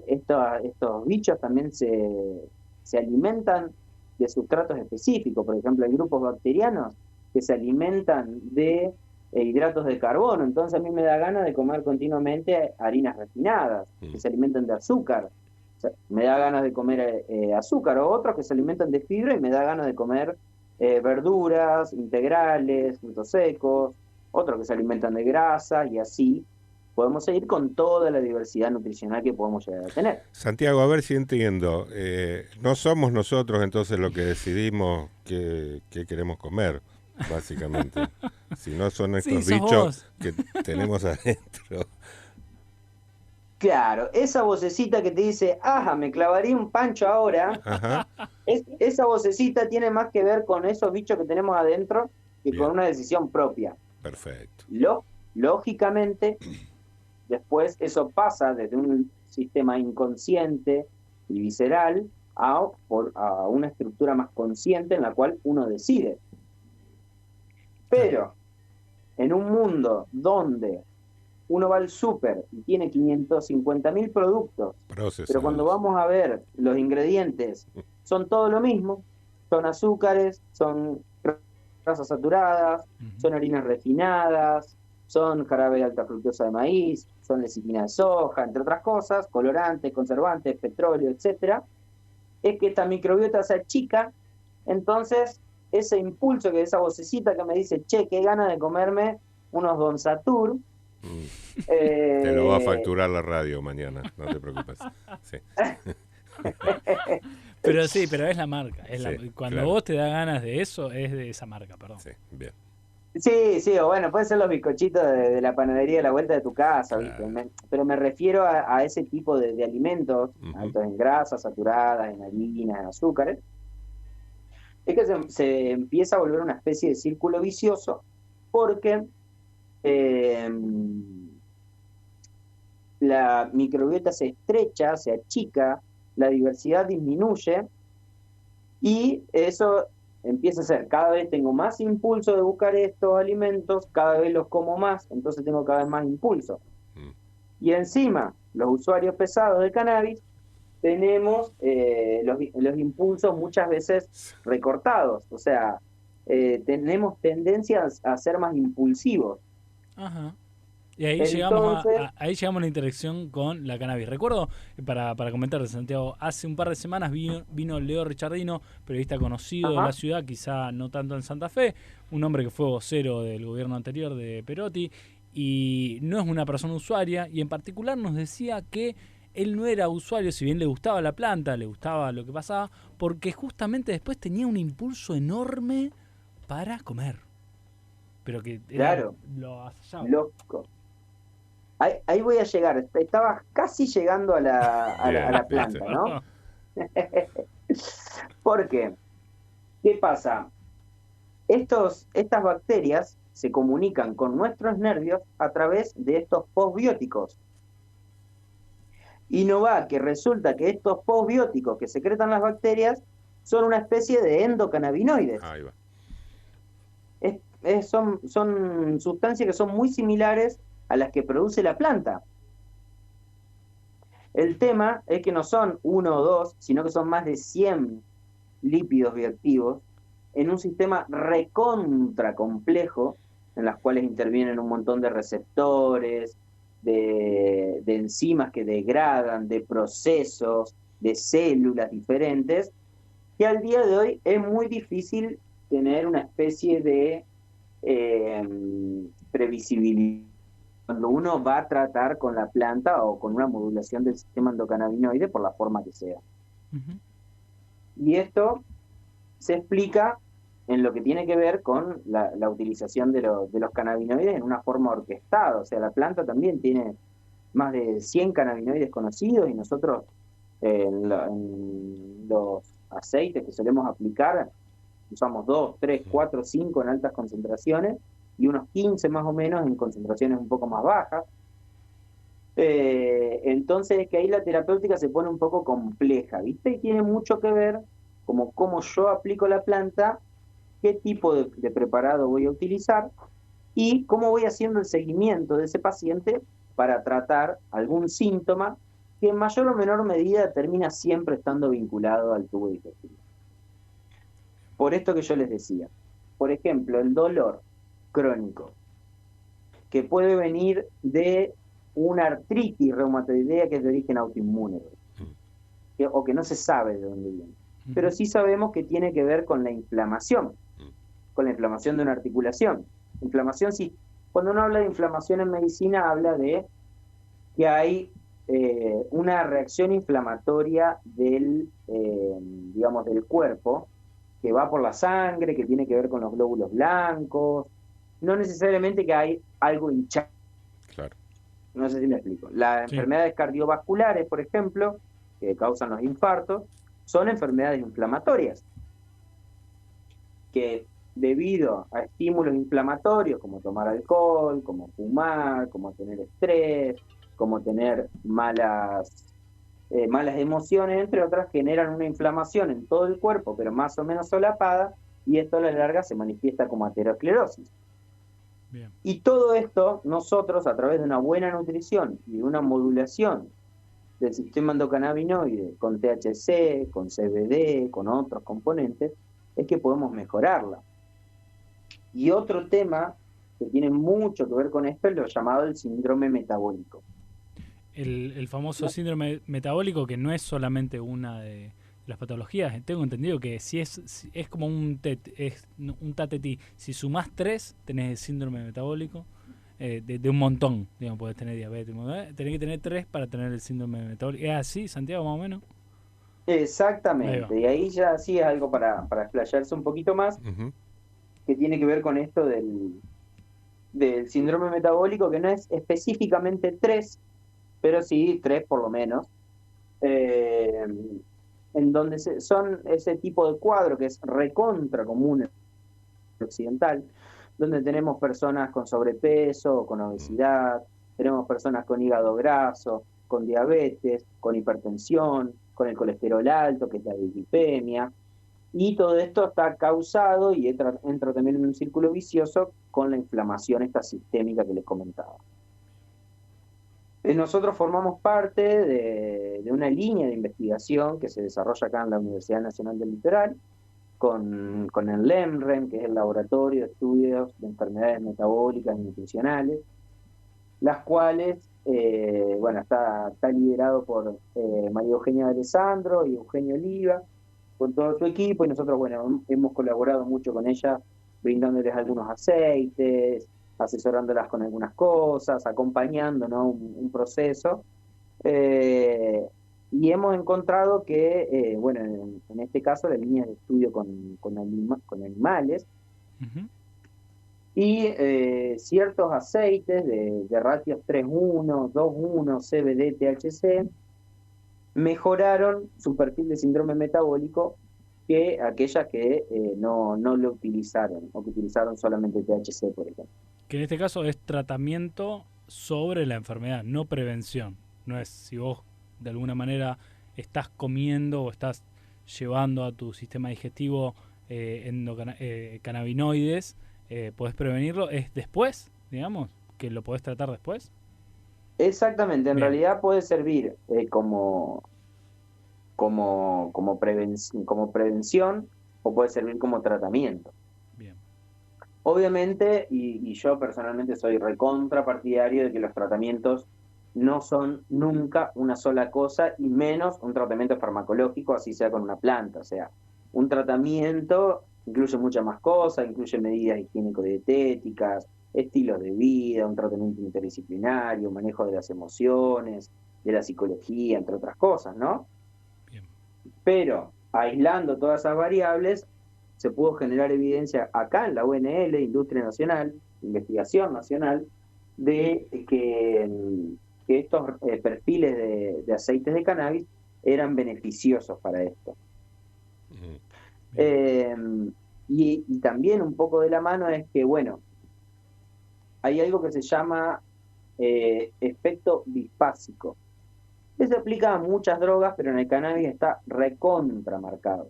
estos bichos también se alimentan de sustratos específicos. Por ejemplo, hay grupos bacterianos que se alimentan de hidratos de carbono, entonces a mí me da ganas de comer continuamente harinas refinadas, que se alimentan de azúcar. O sea, me da ganas de comer azúcar, o otros que se alimentan de fibra y me da ganas de comer verduras integrales, frutos secos, otros que se alimentan de grasa, y así podemos seguir con toda la diversidad nutricional que podemos llegar a tener. Santiago, a ver si entiendo. No somos nosotros entonces los que decidimos qué queremos comer, básicamente. Si no son estos bichos que tenemos adentro. Claro, esa vocecita que te dice, ajá, me clavaría un pancho ahora, esa vocecita tiene más que ver con esos bichos que tenemos adentro que con una decisión propia. Perfecto. Lógicamente, después eso pasa desde un sistema inconsciente y visceral a una estructura más consciente en la cual uno decide. Pero en un mundo donde uno va al súper y tiene 550.000 productos, pero cuando vamos a ver los ingredientes son todo lo mismo, son azúcares, son grasas saturadas, son harinas refinadas, son jarabe de alta fructosa de maíz, son lecitina de soja, entre otras cosas, colorantes, conservantes, petróleo, etcétera, es que esta microbiota se achica. Entonces ese impulso, que esa vocecita que me dice, che, qué ganas de comerme unos Don Satur, te lo va a facturar la radio mañana, no te preocupes. Sí. Pero es la marca. Cuando claro. Vos te da ganas de eso, es de esa marca, perdón. Sí, bien. Sí, o bueno, pueden ser los bizcochitos de la panadería de la vuelta de tu casa, claro. Pero me refiero a ese tipo de alimentos, altos en grasas, saturadas, en harinas, en azúcares. Es que se empieza a volver una especie de círculo vicioso, porque la microbiota se estrecha, se achica, la diversidad disminuye, y eso empieza a ser, cada vez tengo más impulso de buscar estos alimentos, cada vez los como más, entonces tengo cada vez más impulso. Y encima, los usuarios pesados de cannabis, tenemos los impulsos muchas veces recortados, o sea, tenemos tendencias a ser más impulsivos. Ajá. Y ahí, Entonces, llegamos a la interacción con la cannabis. Recuerdo, para comentar de Santiago, hace un par de semanas vino Leo Richardino, periodista conocido de la ciudad, quizá no tanto en Santa Fe, un hombre que fue vocero del gobierno anterior de Perotti, y no es una persona usuaria, y en particular nos decía que él no era usuario, si bien le gustaba la planta, le gustaba lo que pasaba, porque justamente después tenía un impulso enorme para comer. Pero que claro, lo asallaba. Loco. Ahí voy a llegar. Estaba casi llegando a la planta, ¿no? ¿Por qué? ¿Qué pasa? Estas bacterias se comunican con nuestros nervios a través de estos postbióticos. Y no va que resulta que estos postbióticos que secretan las bacterias son una especie de endocannabinoides. Ahí va. Son sustancias que son muy similares a las que produce la planta. El tema es que no son 1 o 2, sino que son más de 100 lípidos bioactivos en un sistema recontra complejo, en las cuales intervienen un montón de receptores, de enzimas que degradan, de procesos, de células diferentes, que al día de hoy es muy difícil tener una especie de previsibilidad cuando uno va a tratar con la planta o con una modulación del sistema endocannabinoide por la forma que sea. Y esto se explica en lo que tiene que ver con la utilización de los cannabinoides en una forma orquestada. O sea, la planta también tiene más de 100 cannabinoides conocidos y nosotros en los aceites que solemos aplicar usamos 2, 3, 4, 5 en altas concentraciones y unos 15 más o menos en concentraciones un poco más bajas. Entonces que ahí la terapéutica se pone un poco compleja, ¿viste? Y tiene mucho que ver como cómo yo aplico la planta, qué tipo de preparado voy a utilizar y cómo voy haciendo el seguimiento de ese paciente para tratar algún síntoma que en mayor o menor medida termina siempre estando vinculado al tubo digestivo. Por esto que yo les decía, por ejemplo, el dolor crónico, que puede venir de una artritis reumatoidea que es de origen autoinmune, o que no se sabe de dónde viene. Pero sí sabemos que tiene que ver con la inflamación de una articulación. Inflamación, sí. Cuando uno habla de inflamación en medicina, habla de que hay una reacción inflamatoria del cuerpo, que va por la sangre, que tiene que ver con los glóbulos blancos, no necesariamente que hay algo hinchado. Claro. No sé si me explico. Las enfermedades cardiovasculares, por ejemplo, que causan los infartos, son enfermedades inflamatorias, que debido a estímulos inflamatorios, como tomar alcohol, como fumar, como tener estrés, como tener malas emociones, entre otras, generan una inflamación en todo el cuerpo, pero más o menos solapada, y esto a la larga se manifiesta como aterosclerosis. Bien. Y todo esto, nosotros, a través de una buena nutrición y de una modulación del sistema endocannabinoide con THC, con CBD, con otros componentes, es que podemos mejorarla. Y otro tema que tiene mucho que ver con esto es lo llamado el síndrome metabólico. El famoso síndrome metabólico, que no es solamente una de las patologías. Tengo entendido que si es como un tatetí. Si sumás 3, tenés el síndrome metabólico. De un montón, digamos, podés tener diabetes. Tenés que tener 3 para tener el síndrome metabólico. ¿Es así, Santiago, más o menos? Exactamente. Y ahí ya sí es algo para explayarse un poquito más, que tiene que ver con esto del síndrome metabólico, que no es específicamente 3, pero sí 3 por lo menos, en donde son ese tipo de cuadro que es recontra común en el occidental, donde tenemos personas con sobrepeso, con obesidad, tenemos personas con hígado graso, con diabetes, con hipertensión, con el colesterol alto, que es la dislipemia, y todo esto está causado y entra también en un círculo vicioso con la inflamación esta sistémica que les comentaba. Nosotros formamos parte de una línea de investigación que se desarrolla acá en la Universidad Nacional del Litoral, con el LEMREM, que es el Laboratorio de Estudios de Enfermedades Metabólicas y Nutricionales, las cuales, está liderado por María Eugenia de Alessandro y Eugenio Oliva, con todo su equipo, y nosotros, hemos colaborado mucho con ella, brindándoles algunos aceites, asesorándolas con algunas cosas, acompañando, ¿no?, un proceso. Y hemos encontrado que, en este caso, las líneas de estudio con animales, y ciertos aceites de ratios 3.1, 2.1, CBD, THC, mejoraron su perfil de síndrome metabólico que aquellas que no lo utilizaron, o que utilizaron solamente THC, por ejemplo. Que en este caso es tratamiento sobre la enfermedad, no prevención. No es si vos de alguna manera estás comiendo o estás llevando a tu sistema digestivo cannabinoides, podés prevenirlo. ¿Es después, digamos, que lo podés tratar después? Exactamente, en Bien. realidad puede servir como prevención, o puede servir como tratamiento. Bien. Obviamente, y yo personalmente soy recontra partidario de que los tratamientos no son nunca una sola cosa, y menos un tratamiento farmacológico, así sea con una planta. O sea, un tratamiento incluye muchas más cosas, incluye medidas higiénico-dietéticas, estilos de vida, un tratamiento interdisciplinario, manejo de las emociones, de la psicología, entre otras cosas, ¿no? Bien. Pero, aislando todas esas variables, se pudo generar evidencia acá en la UNL, Industria Nacional, Investigación Nacional, de que estos perfiles de aceites de cannabis eran beneficiosos para esto. Y también un poco de la mano es que, hay algo que se llama efecto bifásico, que se aplica a muchas drogas, pero en el cannabis está recontramarcado.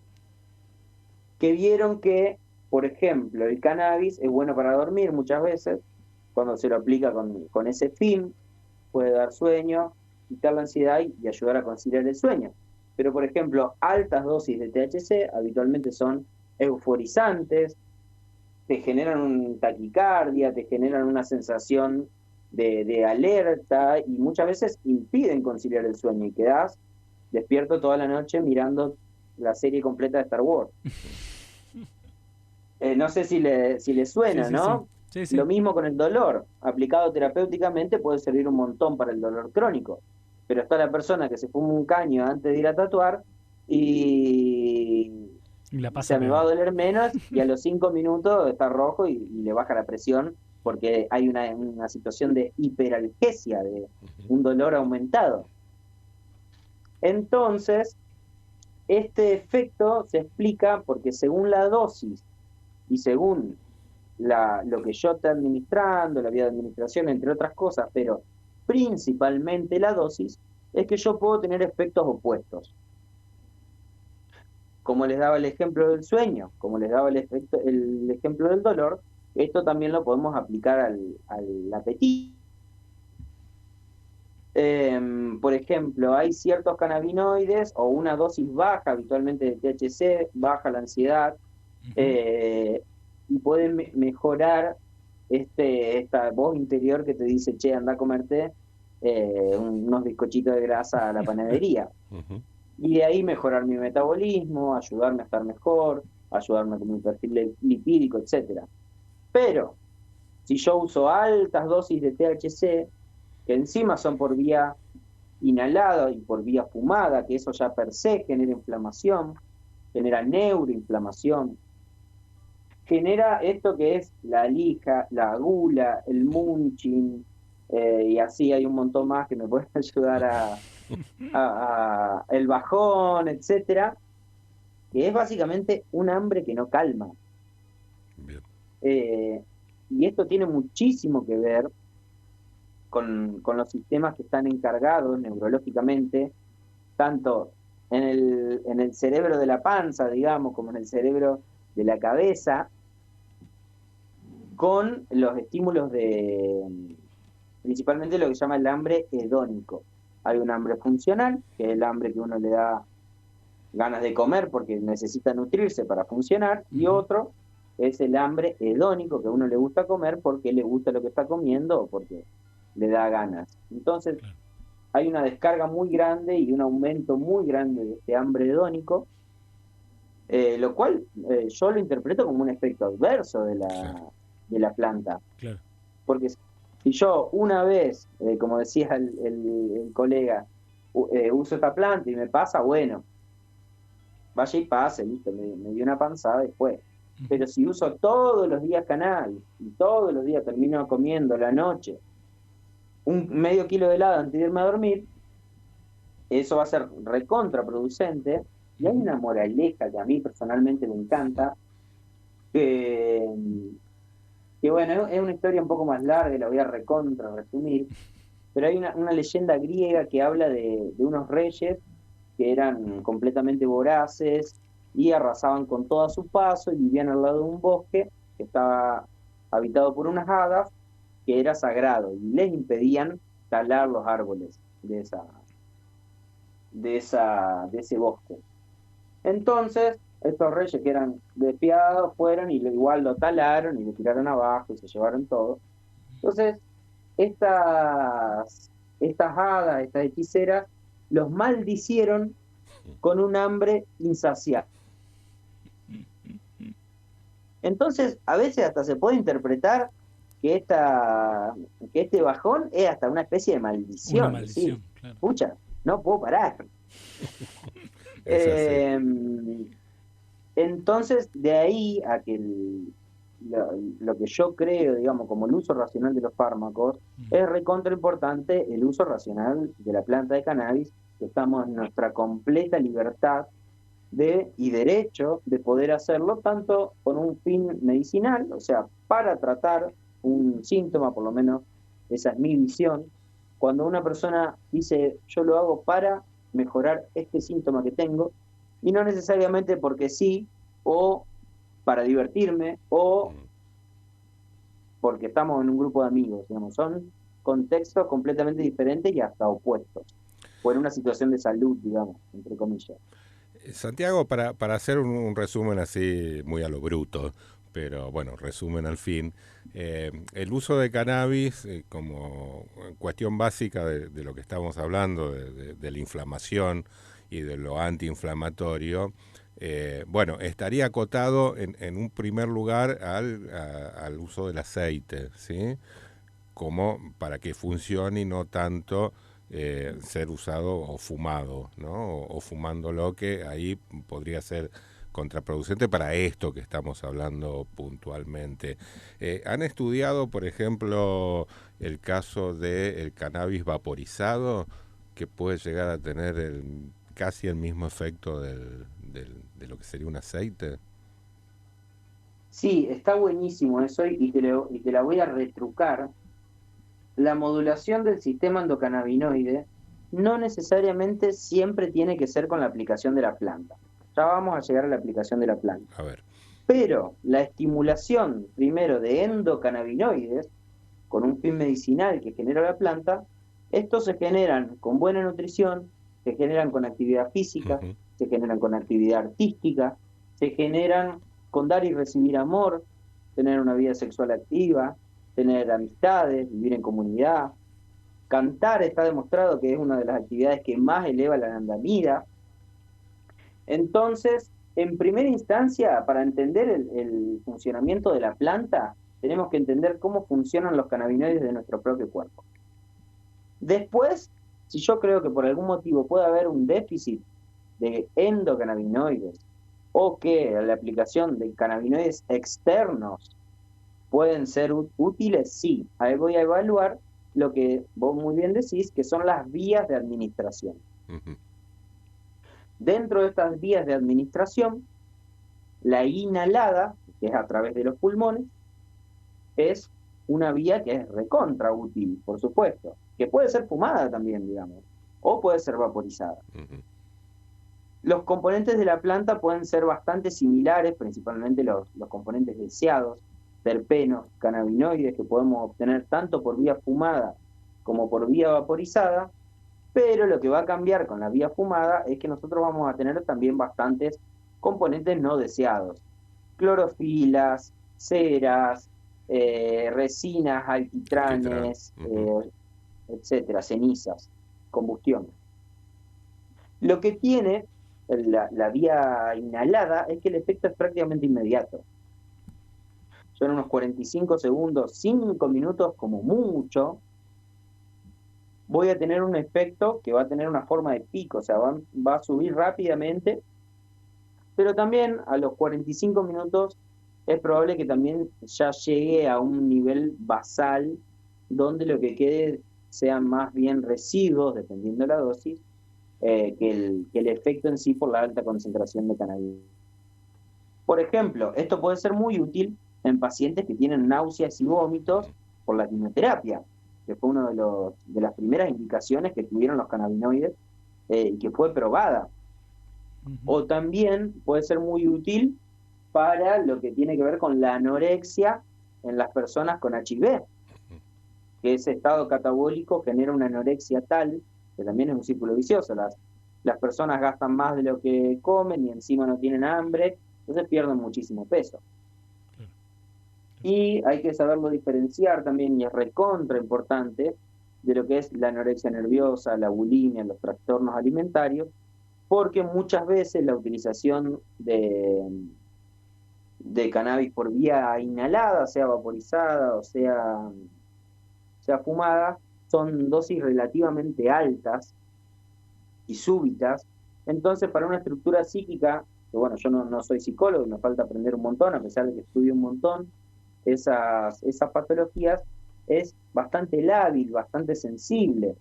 Que vieron que, por ejemplo, el cannabis es bueno para dormir muchas veces, cuando se lo aplica con ese fin, puede dar sueño, quitar la ansiedad y ayudar a conciliar el sueño. Pero, por ejemplo, altas dosis de THC habitualmente son euforizantes, te generan una taquicardia, te generan una sensación de alerta, y muchas veces impiden conciliar el sueño, y quedás despierto toda la noche mirando la serie completa de Star Wars. No sé si le suena, Sí, ¿no? sí. Sí. Lo mismo con el dolor. Aplicado terapéuticamente puede servir un montón para el dolor crónico. Pero está la persona que se fuma un caño antes de ir a tatuar y la pasa me va a doler menos, y a los 5 minutos está rojo y le baja la presión, porque hay una situación de hiperalgesia, de un dolor aumentado. Entonces, este efecto se explica porque según la dosis y según lo que yo esté administrando, la vía de administración, entre otras cosas, pero principalmente la dosis, es que yo puedo tener efectos opuestos. Como les daba el ejemplo del sueño, como les daba el ejemplo del dolor, esto también lo podemos aplicar al apetito. Por ejemplo, hay ciertos cannabinoides o una dosis baja, habitualmente de THC, baja la ansiedad, y pueden mejorar esta voz interior que te dice, che, anda a comerte unos bizcochitos de grasa a la panadería. Y de ahí mejorar mi metabolismo, ayudarme a estar mejor, ayudarme con mi perfil lipídico, etcétera. Pero, si yo uso altas dosis de THC, que encima son por vía inhalada y por vía fumada, que eso ya per se genera inflamación, genera neuroinflamación, genera esto que es la lija, la gula, el munching, y así hay un montón más que me pueden ayudar a el bajón, etcétera, que es básicamente un hambre que no calma. Y esto tiene muchísimo que ver con los sistemas que están encargados neurológicamente, tanto en el cerebro de la panza, digamos, como en el cerebro de la cabeza, con los estímulos de principalmente lo que se llama el hambre hedónico. Hay un hambre funcional, que es el hambre que uno le da ganas de comer porque necesita nutrirse para funcionar, y otro es el hambre hedónico, que a uno le gusta comer porque le gusta lo que está comiendo o porque le da ganas. Entonces, hay una descarga muy grande y un aumento muy grande de este hambre hedónico, lo cual yo lo interpreto como un efecto adverso de la planta. Claro. Porque si yo una vez, como decía el colega, uso esta planta y me pasa, bueno, vaya y pase, listo, me dio una panzada después. Pero si uso todos los días cannabis y todos los días termino comiendo a la noche un medio kilo de helado antes de irme a dormir, eso va a ser recontraproducente. Y hay una moraleja que a mí personalmente me encanta, que bueno, es una historia un poco más larga y la voy a resumir, pero hay una leyenda griega que habla de unos reyes que eran completamente voraces y arrasaban con todo a su paso y vivían al lado de un bosque que estaba habitado por unas hadas, que era sagrado, y les impedían talar los árboles de ese bosque. Entonces, estos reyes que eran despiadados fueron y igual lo talaron y lo tiraron abajo y se llevaron todo. Entonces, estas hadas, estas hechiceras, los maldicieron con un hambre insaciable. Entonces, a veces hasta se puede interpretar que este bajón es hasta una especie de maldición. Una maldición, ¿sí? Claro. Pucha, no puedo parar. Entonces, de ahí a que lo que yo creo, digamos, como el uso racional de los fármacos, es recontra importante el uso racional de la planta de cannabis, que estamos en nuestra completa libertad y derecho de poder hacerlo, tanto con un fin medicinal, o sea, para tratar un síntoma, por lo menos esa es mi visión. Cuando una persona dice, yo lo hago para mejorar este síntoma que tengo, y no necesariamente porque sí, o para divertirme, o porque estamos en un grupo de amigos, digamos, son contextos completamente diferentes y hasta opuestos, o en una situación de salud, digamos, entre comillas. Santiago, para hacer un resumen así muy a lo bruto, pero bueno, resumen al fin, el uso de cannabis como cuestión básica de lo que estamos hablando, de la inflamación y de lo antiinflamatorio, bueno, estaría acotado en un primer lugar al uso del aceite, ¿sí? Como para que funcione y no tanto ser usado o fumado, ¿no? O fumándolo, que ahí podría ser contraproducente para esto que estamos hablando puntualmente. ¿Han estudiado, por ejemplo, el caso del cannabis vaporizado, que puede llegar a tener casi el mismo efecto de lo que sería un aceite? Sí, está buenísimo eso y te la voy a retrucar. La modulación del sistema endocannabinoide no necesariamente siempre tiene que ser con la aplicación de la planta. Ya vamos a llegar a la aplicación de la planta. A ver. Pero la estimulación primero de endocannabinoides con un fin medicinal que genera la planta, estos se generan con buena nutrición, se generan con actividad física, se generan con actividad artística, se generan con dar y recibir amor, tener una vida sexual activa, tener amistades, vivir en comunidad. Cantar está demostrado que es una de las actividades que más eleva la anandamida. Entonces, en primera instancia, para entender el funcionamiento de la planta, tenemos que entender cómo funcionan los cannabinoides de nuestro propio cuerpo. Después, si yo creo que por algún motivo puede haber un déficit de endocannabinoides o que la aplicación de cannabinoides externos pueden ser útiles, sí. Ahí voy a evaluar lo que vos muy bien decís, que son las vías de administración. Dentro de estas vías de administración, la inhalada, que es a través de los pulmones, es una vía que es recontra útil, por supuesto, que puede ser fumada también, digamos, o puede ser vaporizada. Los componentes de la planta pueden ser bastante similares, principalmente los componentes deseados, terpenos, cannabinoides, que podemos obtener tanto por vía fumada como por vía vaporizada, pero lo que va a cambiar con la vía fumada es que nosotros vamos a tener también bastantes componentes no deseados. Clorofilas, ceras, resinas, alquitranes, etcétera, cenizas, combustión. Lo que tiene la vía inhalada es que el efecto es prácticamente inmediato. Son unos 45 segundos, 5 minutos como mucho. Voy a tener un efecto que va a tener una forma de pico, o sea, va a subir rápidamente, pero también a los 45 minutos es probable que también ya llegue a un nivel basal donde lo que quede sean más bien residuos, dependiendo de la dosis, que el efecto en sí por la alta concentración de cannabis. Por ejemplo, esto puede ser muy útil en pacientes que tienen náuseas y vómitos por la quimioterapia, que fue una de las primeras indicaciones que tuvieron los cannabinoides y que fue probada. O también puede ser muy útil para lo que tiene que ver con la anorexia en las personas con HIV, que ese estado catabólico genera una anorexia tal, que también es un círculo vicioso. Las personas gastan más de lo que comen y encima no tienen hambre, entonces pierden muchísimo peso. Y hay que saberlo diferenciar también, y es recontra importante, de lo que es la anorexia nerviosa, la bulimia, los trastornos alimentarios, porque muchas veces la utilización de cannabis por vía inhalada, sea vaporizada o sea fumada, son dosis relativamente altas y súbitas. Entonces, para una estructura psíquica, que bueno, yo no soy psicólogo, me falta aprender un montón, a pesar de que estudio un montón esas patologías, es bastante lábil, bastante sensible.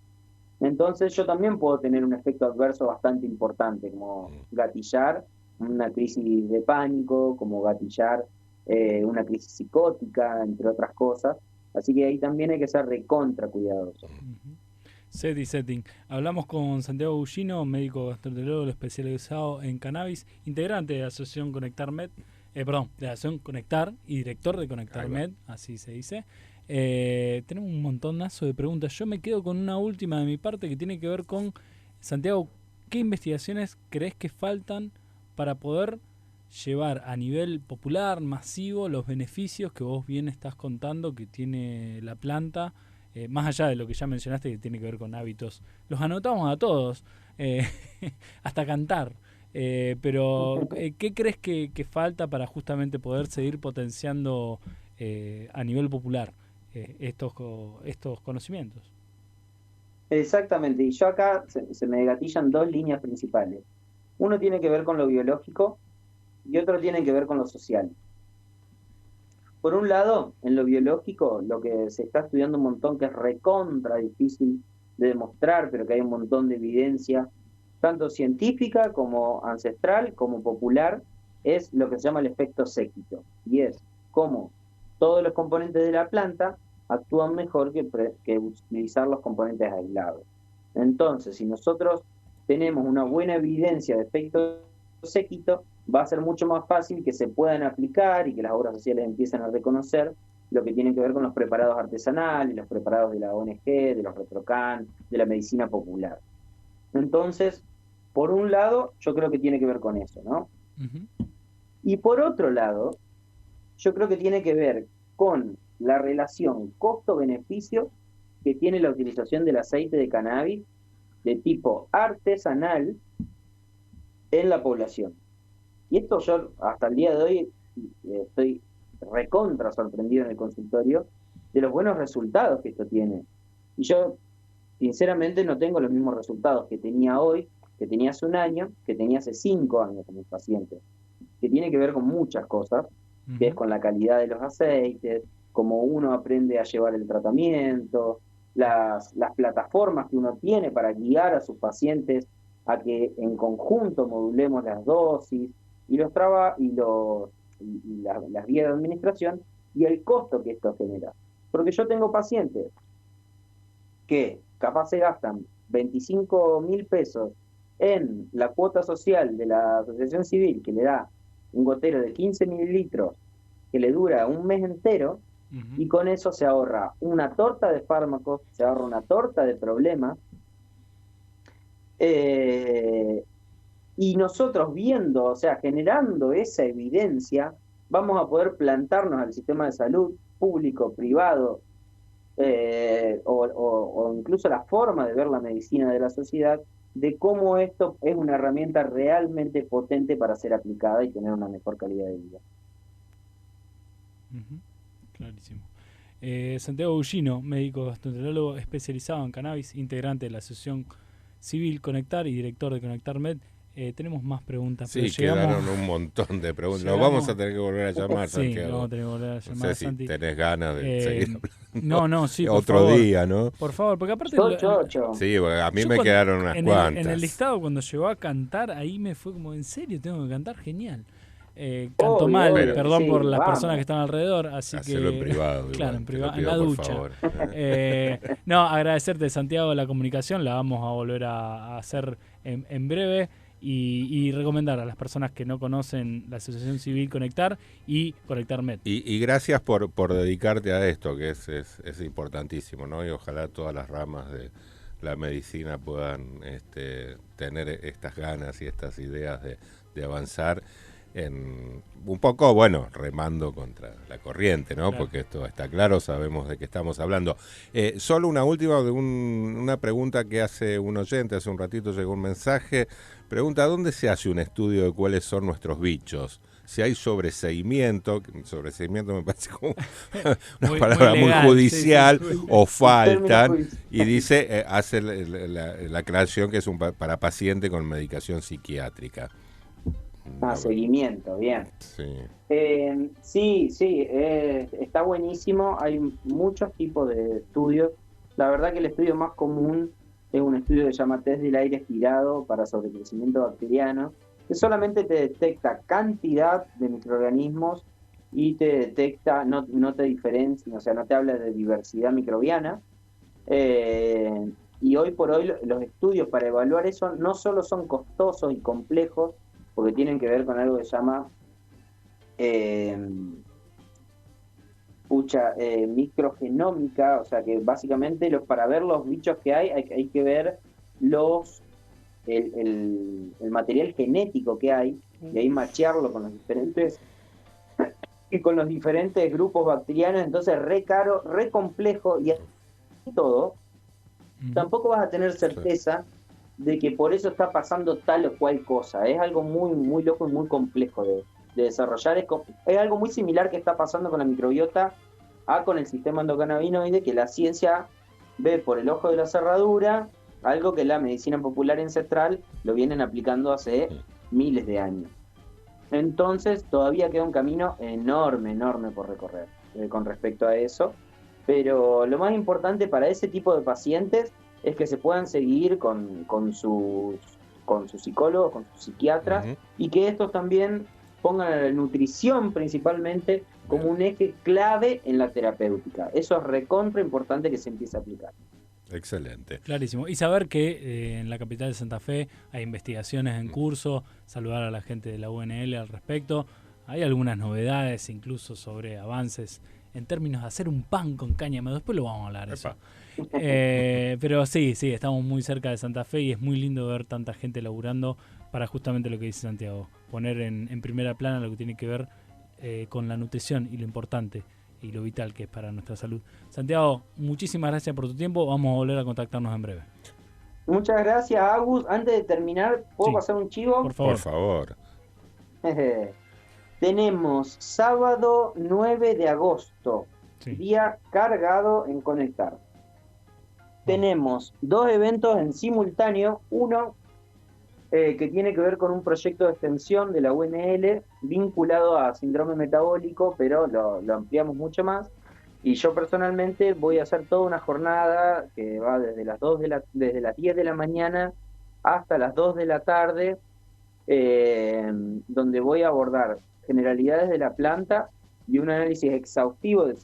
Entonces yo también puedo tener un efecto adverso bastante importante, como gatillar una crisis de pánico, como gatillar una crisis psicótica, entre otras cosas. Así que ahí también hay que ser recontra cuidadosos. Setting. Hablamos con Santiago Bullino, médico gastroenterólogo especializado en cannabis, integrante de la Asociación ConectarMed, de la Asociación Conectar y director de ConectarMed, así se dice. Tenemos un montonazo de preguntas. Yo me quedo con una última de mi parte que tiene que ver con, Santiago, ¿qué investigaciones crees que faltan para poder llevar a nivel popular, masivo, los beneficios que vos bien estás contando que tiene la planta, más allá de lo que ya mencionaste que tiene que ver con hábitos? Los anotamos a todos, hasta cantar. Pero ¿qué crees que falta para justamente poder seguir potenciando a nivel popular estos conocimientos? Exactamente, y yo acá se me gatillan dos líneas principales. Uno tiene que ver con lo biológico y otro tiene que ver con lo social. Por un lado, en lo biológico, lo que se está estudiando un montón, que es recontra difícil de demostrar, pero que hay un montón de evidencia, tanto científica como ancestral, como popular, es lo que se llama el efecto séquito. Y es cómo todos los componentes de la planta actúan mejor que utilizar los componentes aislados. Entonces, si nosotros tenemos una buena evidencia de efecto séquito, va a ser mucho más fácil que se puedan aplicar y que las obras sociales empiecen a reconocer lo que tiene que ver con los preparados artesanales, los preparados de la ONG, de los RetroCan, de la medicina popular. Entonces, por un lado, yo creo que tiene que ver con eso, ¿no? Y por otro lado, yo creo que tiene que ver con la relación costo-beneficio que tiene la utilización del aceite de cannabis de tipo artesanal en la población. Y esto yo hasta el día de hoy estoy recontra sorprendido en el consultorio de los buenos resultados que esto tiene. Y yo sinceramente no tengo los mismos resultados que tenía hoy, que tenía hace un año, que tenía hace 5 años con mis pacientes, que tiene que ver con muchas cosas, que es con la calidad de los aceites, cómo uno aprende a llevar el tratamiento, las plataformas que uno tiene para guiar a sus pacientes a que en conjunto modulemos las dosis y las vías de administración y el costo que esto genera. Porque yo tengo pacientes que capaz se gastan 25.000 pesos en la cuota social de la asociación civil, que le da un gotero de 15 mililitros que le dura un mes entero, y con eso se ahorra una torta de fármacos, se ahorra una torta de problemas, y nosotros viendo, o sea, generando esa evidencia, vamos a poder plantarnos al sistema de salud público, privado, o incluso la forma de ver la medicina de la sociedad, de cómo esto es una herramienta realmente potente para ser aplicada y tener una mejor calidad de vida. Clarísimo. Santiago Ullino, médico gastroenterólogo especializado en cannabis, integrante de la Asociación Civil Conectar y director de Conectar Med. Tenemos más preguntas. Sí, quedaron un montón de preguntas. Nos vamos a tener que volver a llamar, sí, Santiago. Vamos a tener que volver a llamar, no sé si Santi. tenés ganas de seguir hablando. Sí, otro favor. día, ¿no? Por favor, porque aparte... Sí, a mí me quedaron unas cuantas. En el listado, cuando llegó a cantar, ahí me fue como, ¿en serio tengo que cantar? Genial. Canto mal, perdón por las personas que están alrededor, así Hacelo que... en privado. Claro, igual, en privado, en pido, la por ducha. favor. No, agradecerte, Santiago, la comunicación, la vamos a volver a hacer en breve. Y recomendar a las personas que no conocen la Asociación Civil Conectar y Conectar Med. Y gracias por dedicarte a esto, que es importantísimo, ¿no? Y ojalá todas las ramas de la medicina puedan tener estas ganas y estas ideas de avanzar en un poco, bueno, remando contra la corriente, ¿no? Claro. Porque esto está claro, sabemos de qué estamos hablando. Solo una última, una pregunta que hace un oyente, hace un ratito llegó un mensaje, pregunta, ¿dónde se hace un estudio de cuáles son nuestros bichos? Si hay sobreseimiento me parece como una palabra muy judicial, sí. O faltan, y dice, hace la aclaración que es para paciente con medicación psiquiátrica. Seguimiento, bien. Sí. Sí, está buenísimo. Hay muchos tipos de estudios. La verdad que el estudio más común es un estudio que se llama test del aire expirado para sobrecrecimiento bacteriano, que solamente te detecta cantidad de microorganismos y te detecta, no te diferencia, o sea, no te habla de diversidad microbiana. Y hoy por hoy los estudios para evaluar eso no solo son costosos y complejos, porque tienen que ver con algo que se llama microgenómica, o sea que básicamente para ver los bichos que hay que ver el material genético que hay, y ahí machearlo con los diferentes grupos bacterianos, entonces re caro, re complejo, y todo, tampoco vas a tener certeza de que por eso está pasando tal o cual cosa. Es algo muy, muy loco y muy complejo de desarrollar. Es algo muy similar que está pasando con la microbiota con el sistema endocannabinoide, que la ciencia ve por el ojo de la cerradura, algo que la medicina popular ancestral lo vienen aplicando hace miles de años. Entonces todavía queda un camino enorme por recorrer con respecto a eso, pero lo más importante para ese tipo de pacientes es que se puedan seguir con sus psicólogos, con sus psiquiatras, y que estos también pongan a la nutrición principalmente como un eje clave en la terapéutica. Eso es recontra importante que se empiece a aplicar. Excelente. Clarísimo. Y saber que en la capital de Santa Fe hay investigaciones en curso, saludar a la gente de la UNL al respecto. Hay algunas novedades incluso sobre avances en términos de hacer un pan con cáñamo. Después lo vamos a hablar eso. Pero sí, estamos muy cerca de Santa Fe y es muy lindo ver tanta gente laburando para justamente lo que dice Santiago, poner en primera plana lo que tiene que ver con la nutrición y lo importante y lo vital que es para nuestra salud. Santiago, muchísimas gracias por tu tiempo, vamos a volver a contactarnos en breve. Muchas gracias, Agus. Antes de terminar, ¿puedo pasar un chivo? Por favor. Tenemos sábado 9 de agosto, día cargado en Conectar. Tenemos 2 eventos en simultáneo, uno que tiene que ver con un proyecto de extensión de la UNL vinculado a síndrome metabólico, pero lo ampliamos mucho más. Y yo personalmente voy a hacer toda una jornada que va desde las 10 de la mañana hasta las 2 de la tarde, donde voy a abordar generalidades de la planta y un análisis exhaustivo del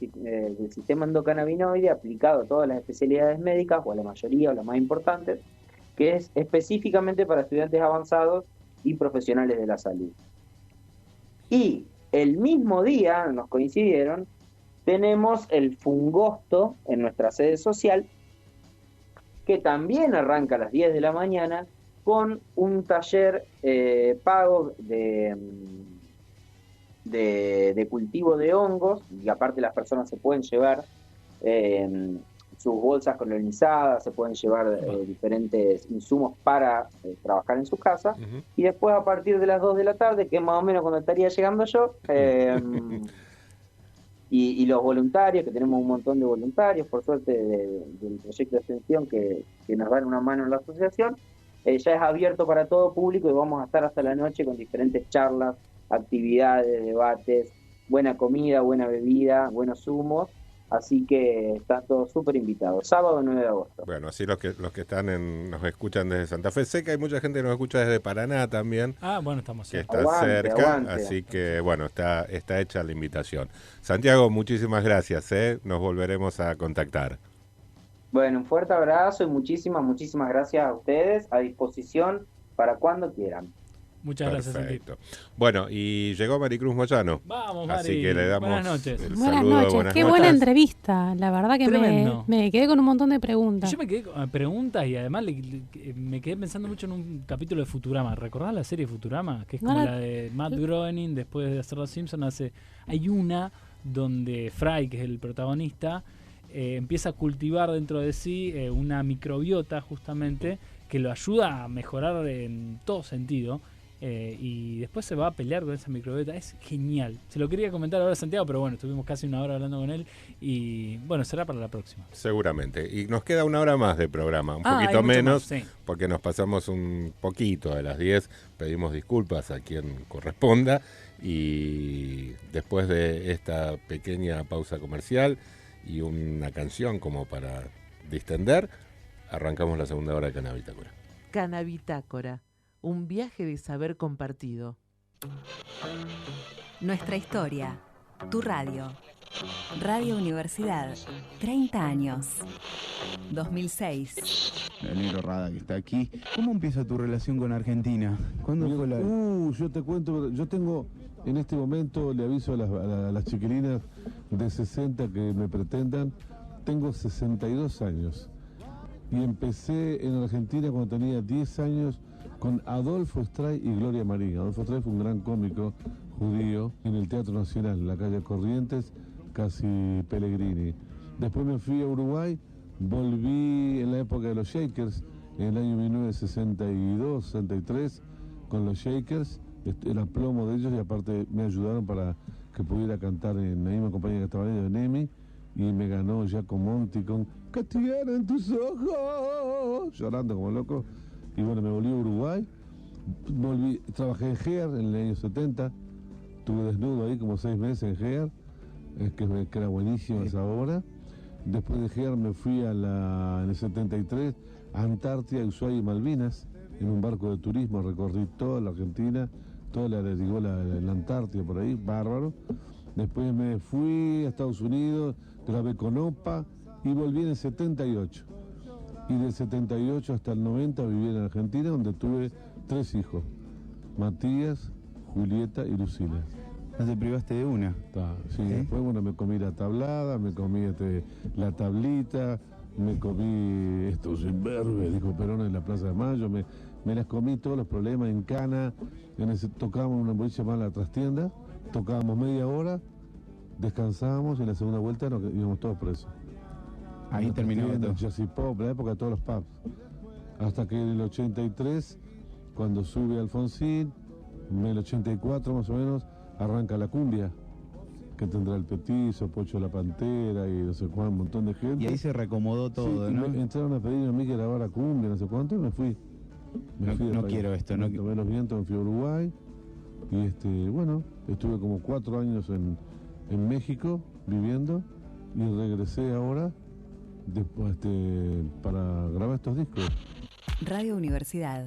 sistema endocannabinoide aplicado a todas las especialidades médicas, o a la mayoría, o las más importantes, que es específicamente para estudiantes avanzados y profesionales de la salud. Y el mismo día nos coincidieron tenemos el Fungosto en nuestra sede social, que también arranca a las 10 de la mañana con un taller pago de cultivo de hongos, y aparte las personas se pueden llevar sus bolsas colonizadas, se pueden llevar diferentes insumos para trabajar en su casa, y después a partir de las 2 de la tarde, que es más o menos cuando estaría llegando yo, y los voluntarios, que tenemos un montón de voluntarios, por suerte, del proyecto de extensión que nos dan una mano en la asociación, ya es abierto para todo público y vamos a estar hasta la noche con diferentes charlas, actividades, debates, buena comida, buena bebida, buenos humos, así que están todos súper invitados. Sábado 9 de agosto. Bueno, así los que nos escuchan desde Santa Fe. Sé que hay mucha gente que nos escucha desde Paraná también. Bueno, estamos que está cerca, aguante. Así que bueno, está hecha la invitación. Santiago, muchísimas gracias, nos volveremos a contactar. Bueno, un fuerte abrazo y muchísimas gracias a ustedes, a disposición para cuando quieran. Muchas gracias, Santi. Bueno, y llegó Maricruz Moyano. Vamos, Mari. Así que le damos buenas noches. Buenas noches. Qué buena entrevista. La verdad que me quedé con un montón de preguntas. Yo me quedé con preguntas y además me quedé pensando mucho en un capítulo de Futurama. ¿Recordás la serie Futurama? Que es como la de Matt Groening, después de hacer Los Simpsons. Hay una donde Fry, que es el protagonista, empieza a cultivar dentro de sí una microbiota justamente que lo ayuda a mejorar en todo sentido. Y después se va a pelear con esa microbiota. Es genial. Se lo quería comentar ahora a Santiago, pero bueno, estuvimos casi una hora hablando con él y bueno, será para la próxima. Seguramente. Y nos queda una hora más de programa, un poquito menos, porque nos pasamos un poquito de las 10. Pedimos disculpas a quien corresponda y después de esta pequeña pausa comercial y una canción como para distender, arrancamos la segunda hora de Canabitácora. Canabitácora. Un viaje de saber compartido. Nuestra historia. Tu radio. Radio Universidad. 30 años. 2006. El negro Rada que está aquí. ¿Cómo empieza tu relación con Argentina? ¿Cuándo fue la...? Yo te cuento, yo tengo en este momento, le aviso a las chiquilinas de 60 que me pretendan, tengo 62 años. Y empecé en Argentina cuando tenía 10 años con Adolfo Stray y Gloria Marín. Adolfo Stray fue un gran cómico judío en el Teatro Nacional, en la calle Corrientes, casi Pellegrini. Después me fui a Uruguay, volví en la época de los Shakers, en el año 1962, 63, con los Shakers, era plomo de ellos y aparte me ayudaron para que pudiera cantar en la misma compañía que estaba de Nemi, y me ganó Giacomo Monti con "Castigar en tus ojos", llorando como loco. Y bueno, me volví a Uruguay, trabajé en GEAR en el año 70, estuve desnudo ahí como 6 meses en GEAR, que era buenísima esa obra. Después de GEAR me fui en el 73 a Antártida, Ushuaia y Malvinas, en un barco de turismo, recorrí toda la Argentina, toda la Antártida por ahí, bárbaro. Después me fui a Estados Unidos, grabé con OPA y volví en el 78. Y del 78 hasta el 90 viví en Argentina, donde tuve 3 hijos, Matías, Julieta y Lucila. ¿No te privaste de una? Sí, después me comí la tablada, me comí la tablita, me comí estos imberbes, dijo Perón en la Plaza de Mayo, me las comí todos los problemas en Cana, tocábamos una boliche llamada La Trastienda, tocábamos media hora, descansábamos y en la segunda vuelta nos íbamos todos presos. Ahí terminó todo. El jazz y pop, la época de todos los pubs. Hasta que en el 83, cuando sube Alfonsín, en el 84 más o menos, arranca la cumbia, que tendrá el Petizo, Pocho la Pantera y no sé cuánto, un montón de gente. Y ahí se reacomodó todo, ¿no? Entraron a pedirme a mí que grabara cumbia, no sé cuánto, y me fui. No quiero esto, ¿no? Tomé los vientos, me fui a Uruguay. Y bueno, estuve como 4 años en México viviendo y regresé ahora después para grabar estos discos. Radio Universidad.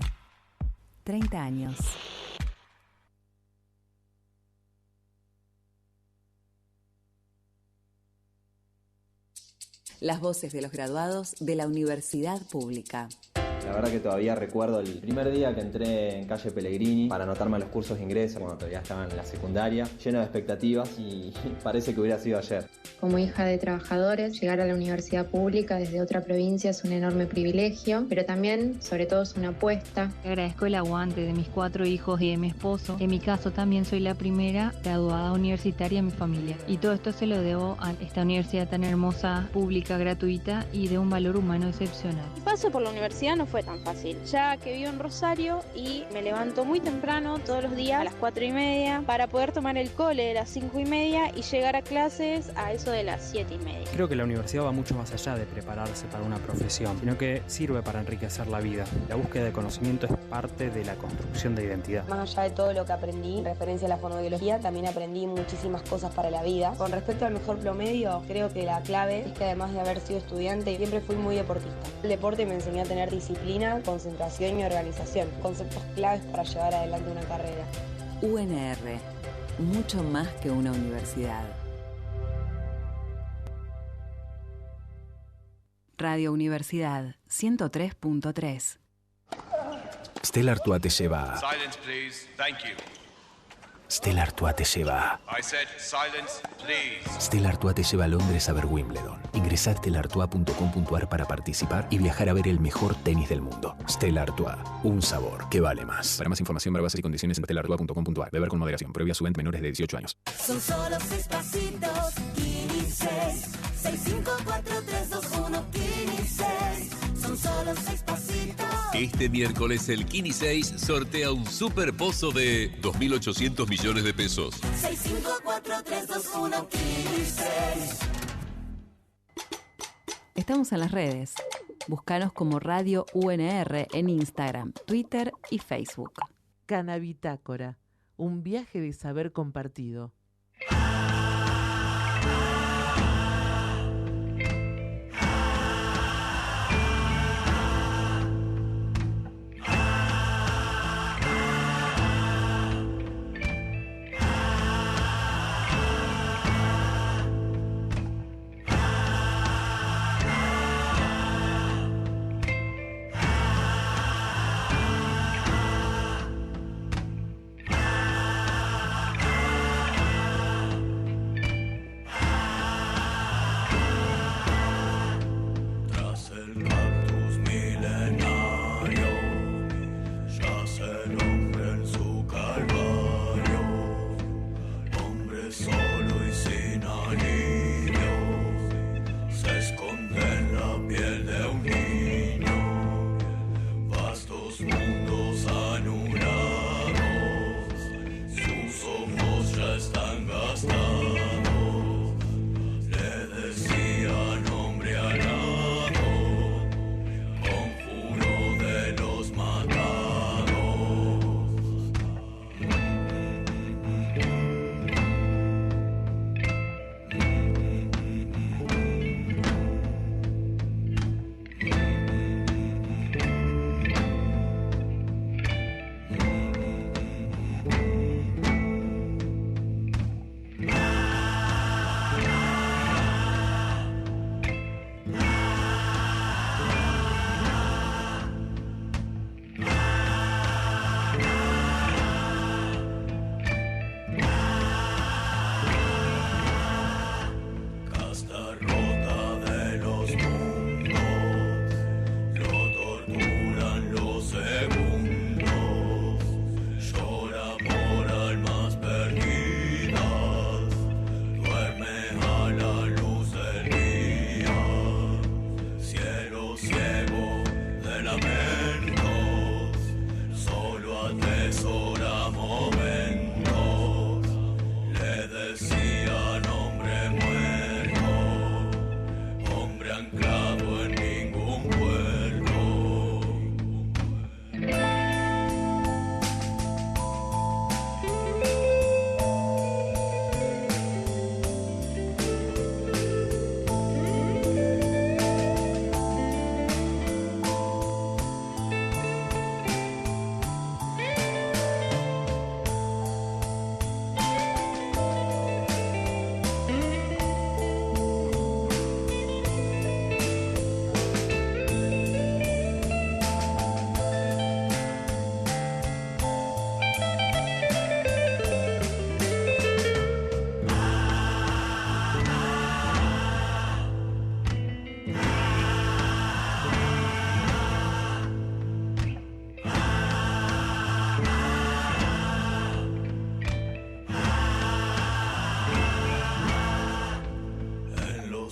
30 años. Las voces de los graduados de la Universidad Pública. La verdad que todavía recuerdo el primer día que entré en calle Pellegrini para anotarme a los cursos de ingreso, cuando todavía estaba en la secundaria, lleno de expectativas y parece que hubiera sido ayer. Como hija de trabajadores, llegar a la universidad pública desde otra provincia es un enorme privilegio, pero también, sobre todo, es una apuesta. Agradezco el aguante de mis 4 hijos y de mi esposo. En mi caso también soy la primera graduada universitaria en mi familia. Y todo esto se lo debo a esta universidad tan hermosa, pública, gratuita y de un valor humano excepcional. Mi paso por la universidad no fue tan fácil, ya que vivo en Rosario y me levanto muy temprano todos los días a las 4:30 para poder tomar el cole de las 5:30 y llegar a clases a eso de las 7:30. Creo que la universidad va mucho más allá de prepararse para una profesión, sino que sirve para enriquecer la vida. La búsqueda de conocimiento es parte de la construcción de identidad. Más allá de todo lo que aprendí en referencia a la fonoaudiología, también aprendí muchísimas cosas para la vida. Con respecto al mejor promedio, creo que la clave es que además de haber sido estudiante, siempre fui muy deportista. El deporte me enseñó a tener disciplina, concentración y organización, conceptos claves para llevar adelante una carrera. UNR, mucho más que una universidad. Radio Universidad 103.3. Stella Artois te lleva. Silence, please. Thank you. Stella Artois te lleva. I said silence, please. Stella Artois te lleva a Londres a ver Wimbledon. Ingresá a stellartois.com.ar para participar y viajar a ver el mejor tenis del mundo. Stella Artois, un sabor que vale más. Para más información, ver bases y condiciones en stellartois.com.ar. Beber con moderación. Prohibida su venta menores de 18 años. Son solo 6 pasitos, Kini 6. 6, 5, 4, 3, 2, 1, Kini 6. Son solo 6 pasitos. Este miércoles el Kini 6 sortea un super pozo de 2.800 millones de pesos. 6, 5, 4, 3, 2, 1, Kini 6. Estamos en las redes. Búscanos como Radio UNR en Instagram, Twitter y Facebook. Canabitácora, un viaje de saber compartido.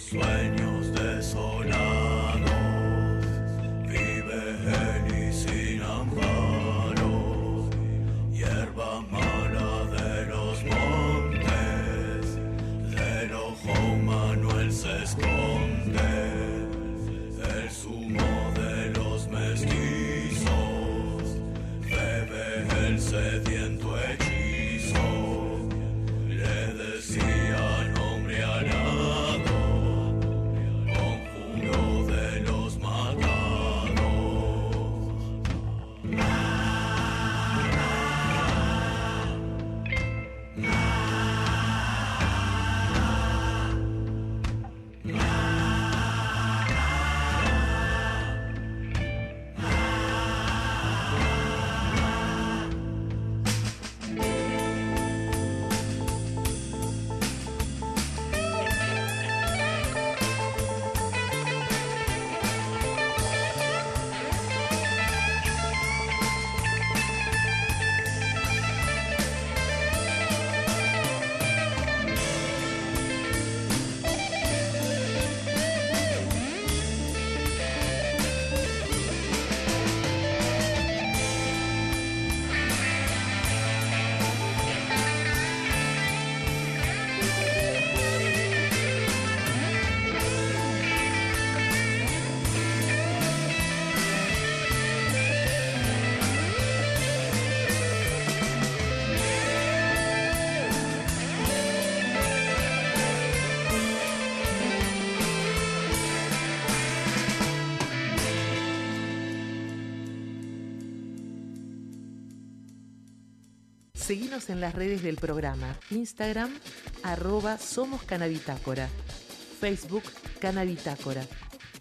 sueños desolados, vive él y sin amparo, hierba mala de los montes, del ojo humano él se esconde, el zumo de los mestizos, bebe el sediento hechizo, le decían hombre alado, conjuro de los matados. Seguinos en las redes del programa, Instagram, @SomosCanabitácora, Facebook, Canabitácora.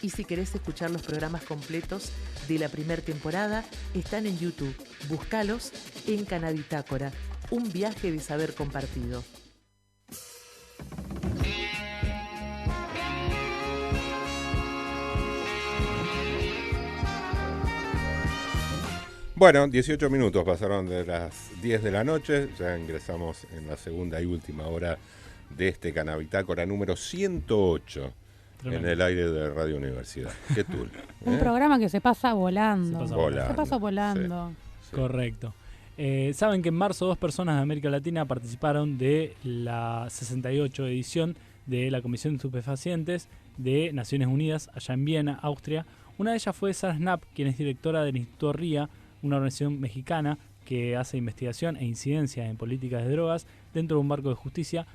Y si querés escuchar los programas completos de la primera temporada, están en YouTube. Búscalos en Canabitácora, un viaje de saber compartido. Bueno, 18 minutos pasaron de las 10 de la noche, ya ingresamos en la segunda y última hora de este Canabitácora número 108. Tremendo. En el aire de Radio Universidad. ¿Qué tú? Un programa que se pasa volando. Se pasa volando. Sí. Correcto. Saben que en marzo 2 personas de América Latina participaron de la 68 edición de la Comisión de Estupefacientes de Naciones Unidas, allá en Viena, Austria. Una de ellas fue Sara Schnapp, quien es directora del Instituto RIA, una organización mexicana que hace investigación e incidencia en políticas de drogas dentro de un marco de justicia.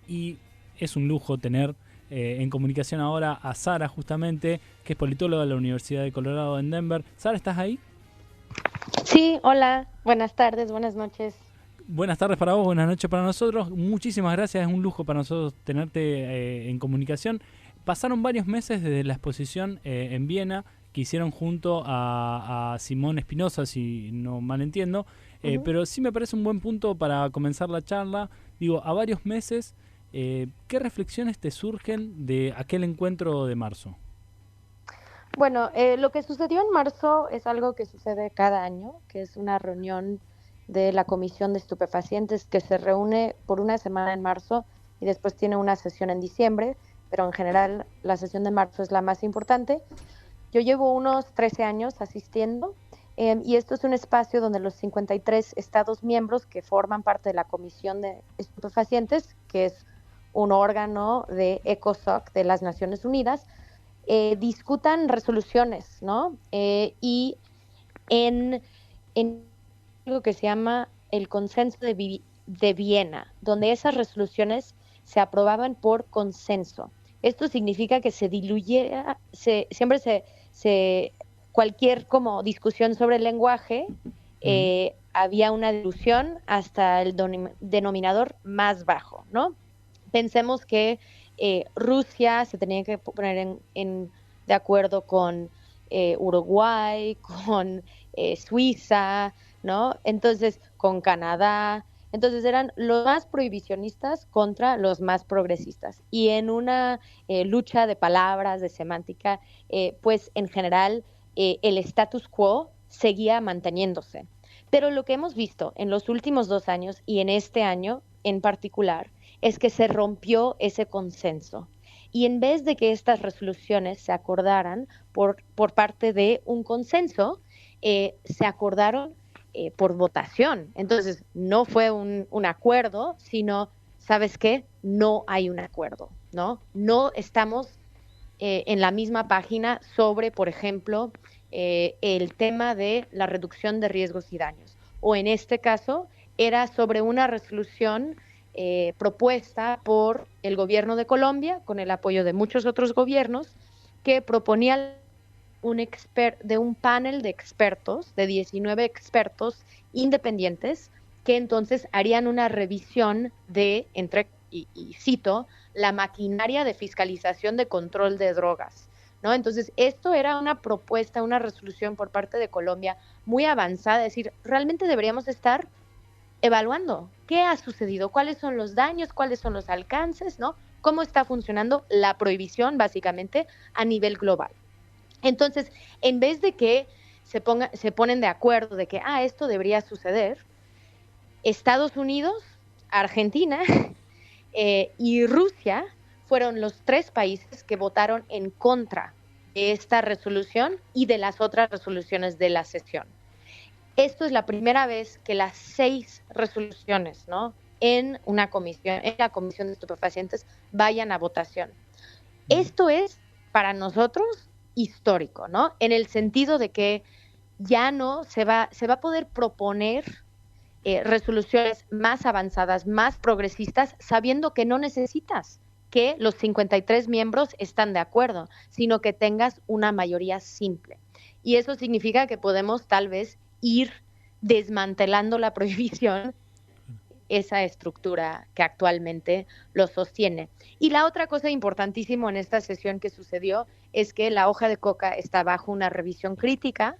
Y es un lujo tener en comunicación ahora a Sara, justamente, que es politóloga de la Universidad de Colorado en Denver. Sara, ¿estás ahí? Sí, hola, buenas tardes, buenas noches. Buenas tardes para vos, buenas noches para nosotros. Muchísimas gracias, es un lujo para nosotros tenerte en comunicación. Pasaron varios meses desde la exposición en Viena que hicieron junto a Simón Espinosa, si no mal entiendo, pero sí me parece un buen punto para comenzar la charla. Digo, a varios meses, ¿qué reflexiones te surgen de aquel encuentro de marzo? Bueno, lo que sucedió en marzo es algo que sucede cada año, que es una reunión de la Comisión de Estupefacientes que se reúne por una semana en marzo y después tiene una sesión en diciembre, pero en general la sesión de marzo es la más importante. Yo llevo unos 13 años asistiendo y esto es un espacio donde los 53 estados miembros que forman parte de la Comisión de Estupefacientes, que es un órgano de ECOSOC de las Naciones Unidas, discutan resoluciones, ¿no? Y en algo que se llama el Consenso de Viena, donde esas resoluciones se aprobaban por consenso. Esto significa que se diluyera, cualquier como discusión sobre el lenguaje, había una dilución hasta el denominador más bajo, ¿no? Pensemos que Rusia se tenía que poner de acuerdo con Uruguay, con Suiza, ¿no? Entonces, con Canadá. Entonces eran los más prohibicionistas contra los más progresistas. Y en una lucha de palabras, de semántica, pues en general el status quo seguía manteniéndose. Pero lo que hemos visto en los últimos 2 años y en este año en particular es que se rompió ese consenso. Y en vez de que estas resoluciones se acordaran por parte de un consenso, se acordaron por votación. Entonces, no fue un acuerdo, sino, ¿sabes qué? No hay un acuerdo, ¿no? No estamos en la misma página sobre, por ejemplo, el tema de la reducción de riesgos y daños. O en este caso, era sobre una resolución propuesta por el gobierno de Colombia, con el apoyo de muchos otros gobiernos, que proponía de un panel de expertos, de 19 expertos independientes, que entonces harían una revisión de, y cito, la maquinaria de fiscalización de control de drogas, ¿no? Entonces, esto era una propuesta, una resolución por parte de Colombia muy avanzada, es decir, realmente deberíamos estar evaluando qué ha sucedido, cuáles son los daños, cuáles son los alcances, ¿no? Cómo está funcionando la prohibición, básicamente, a nivel global. Entonces, en vez de que se ponen de acuerdo de que, esto debería suceder, Estados Unidos, Argentina y Rusia fueron los 3 países que votaron en contra de esta resolución y de las otras resoluciones de la sesión. Esto es la primera vez que las 6 resoluciones, ¿no?, en la Comisión de Estupefacientes vayan a votación. Esto es, para nosotros, histórico, ¿no? En el sentido de que ya no se va a poder proponer resoluciones más avanzadas, más progresistas, sabiendo que no necesitas que los 53 miembros están de acuerdo, sino que tengas una mayoría simple. Y eso significa que podemos tal vez ir desmantelando la prohibición, esa estructura que actualmente lo sostiene. Y la otra cosa importantísima en esta sesión que sucedió es que la hoja de coca está bajo una revisión crítica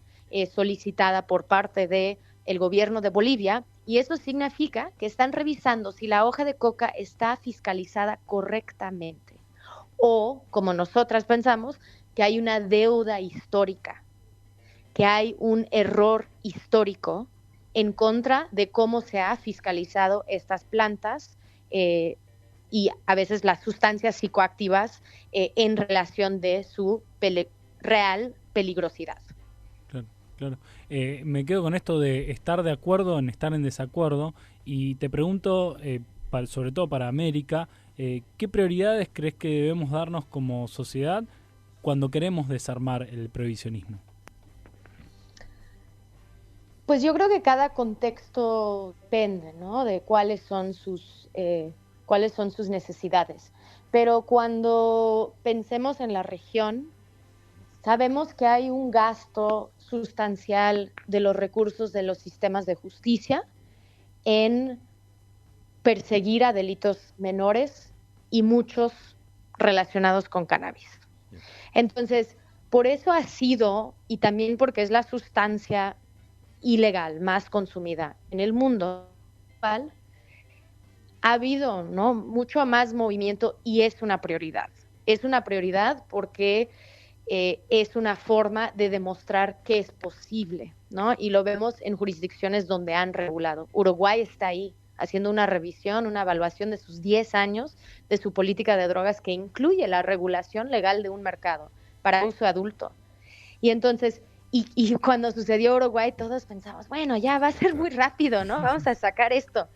solicitada por parte del gobierno de Bolivia, y eso significa que están revisando si la hoja de coca está fiscalizada correctamente o, como nosotras pensamos, que hay una deuda histórica, que hay un error histórico en contra de cómo se ha fiscalizado estas plantas y a veces las sustancias psicoactivas en relación de su real peligrosidad. Claro. Me quedo con esto de estar de acuerdo en estar en desacuerdo y te pregunto, sobre todo para América, ¿qué prioridades crees que debemos darnos como sociedad cuando queremos desarmar el prohibicionismo? Pues yo creo que cada contexto depende, ¿no?, de cuáles son sus necesidades. Pero cuando pensemos en la región, sabemos que hay un gasto sustancial de los recursos de los sistemas de justicia en perseguir a delitos menores y muchos relacionados con cannabis. Entonces, por eso ha sido, y también porque es la sustancia ilegal más consumida en el mundo, ha habido, ¿no?, mucho más movimiento y es una prioridad. Es una prioridad porque es una forma de demostrar que es posible, ¿no? Y lo vemos en jurisdicciones donde han regulado. Uruguay está ahí haciendo una revisión, una evaluación de sus 10 años de su política de drogas que incluye la regulación legal de un mercado para uso adulto. Y entonces, y cuando sucedió Uruguay, todos pensamos, bueno, ya va a ser muy rápido, ¿no? Vamos a sacar esto.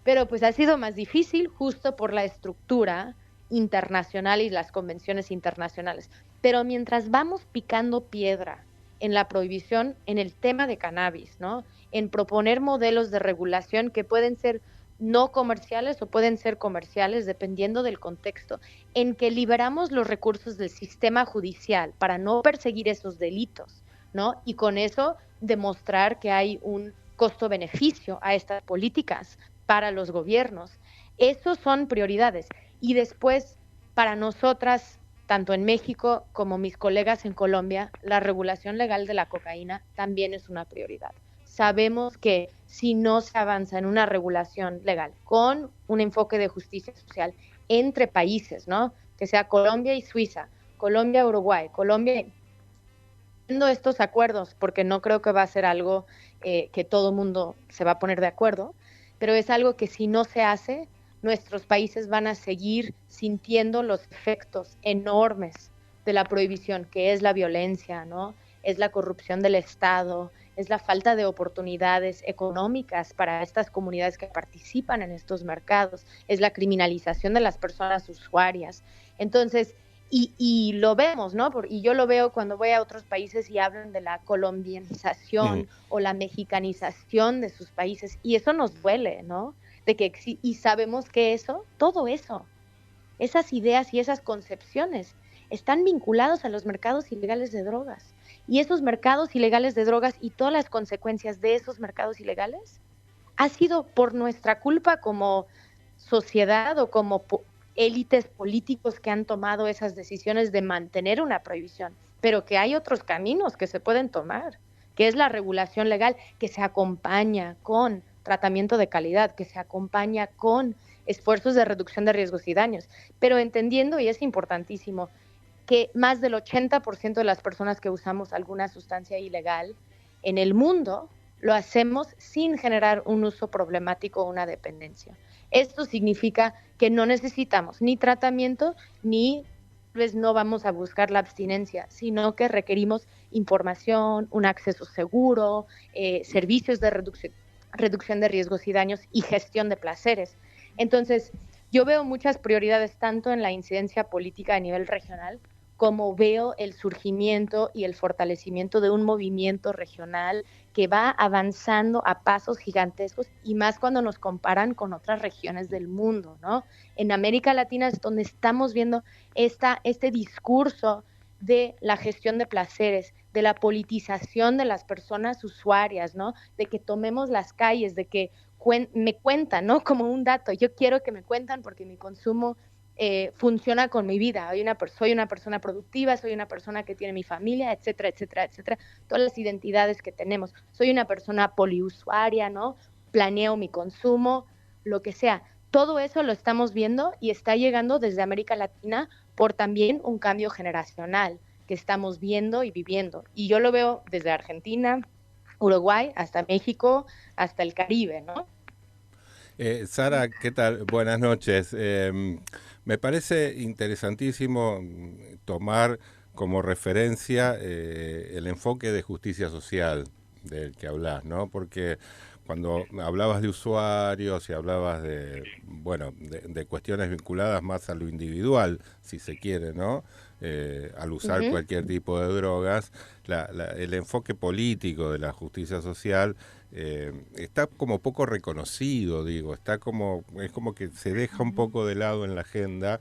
Pero pues ha sido más difícil justo por la estructura internacional y las convenciones internacionales. Pero mientras vamos picando piedra en la prohibición, en el tema de cannabis, ¿no?, en proponer modelos de regulación que pueden ser no comerciales o pueden ser comerciales dependiendo del contexto, en que liberamos los recursos del sistema judicial para no perseguir esos delitos, ¿no?, y con eso demostrar que hay un costo-beneficio a estas políticas para los gobiernos. Esos son prioridades. Y después, para nosotras, tanto en México como mis colegas en Colombia, la regulación legal de la cocaína también es una prioridad. Sabemos que si no se avanza en una regulación legal con un enfoque de justicia social entre países, ¿no?, que sea Colombia y Suiza, Colombia, Uruguay, Colombia, viendo estos acuerdos, porque no creo que va a ser algo que todo el mundo se va a poner de acuerdo, pero es algo que si no se hace, nuestros países van a seguir sintiendo los efectos enormes de la prohibición, que es la violencia, ¿no? Es la corrupción del Estado, es la falta de oportunidades económicas para estas comunidades que participan en estos mercados, es la criminalización de las personas usuarias. Entonces, y lo vemos, ¿no? Y yo lo veo cuando voy a otros países y hablan de la colombianización o la mexicanización de sus países, y eso nos duele, ¿no? Y sabemos que todo eso, esas ideas y esas concepciones están vinculados a los mercados ilegales de drogas. Y esos mercados ilegales de drogas y todas las consecuencias de esos mercados ilegales ha sido por nuestra culpa como sociedad o como élites políticos que han tomado esas decisiones de mantener una prohibición, pero que hay otros caminos que se pueden tomar, que es la regulación legal, que se acompaña con tratamiento de calidad, que se acompaña con esfuerzos de reducción de riesgos y daños, pero entendiendo, y es importantísimo, que más del 80% de las personas que usamos alguna sustancia ilegal en el mundo lo hacemos sin generar un uso problemático o una dependencia. Esto significa que no necesitamos ni tratamiento, ni pues no vamos a buscar la abstinencia, sino que requerimos información, un acceso seguro, servicios de reducción de riesgos y daños y gestión de placeres. Entonces, yo veo muchas prioridades tanto en la incidencia política a nivel regional, como veo el surgimiento y el fortalecimiento de un movimiento regional que va avanzando a pasos gigantescos, y más cuando nos comparan con otras regiones del mundo, ¿no? En América Latina es donde estamos viendo este discurso de la gestión de placeres, de la politización de las personas usuarias, ¿no? De que tomemos las calles, de que me cuentan, ¿no? Como un dato, yo quiero que me cuentan porque mi consumo funciona con mi vida, soy una persona productiva, soy una persona que tiene mi familia, etcétera, etcétera, etcétera, todas las identidades que tenemos, soy una persona poliusuaria, ¿no? Planeo mi consumo, lo que sea, todo eso lo estamos viendo y está llegando desde América Latina por también un cambio generacional que estamos viendo y viviendo, y yo lo veo desde Argentina, Uruguay, hasta México, hasta el Caribe, ¿no? Sara, ¿qué tal? Buenas noches. Me parece interesantísimo tomar como referencia el enfoque de justicia social del que hablas, ¿no? Porque cuando hablabas de usuarios y hablabas de cuestiones vinculadas más a lo individual, si se quiere, ¿no? Al usar cualquier tipo de drogas, el enfoque político de la justicia social está como poco reconocido, digo, es como que se deja un poco de lado en la agenda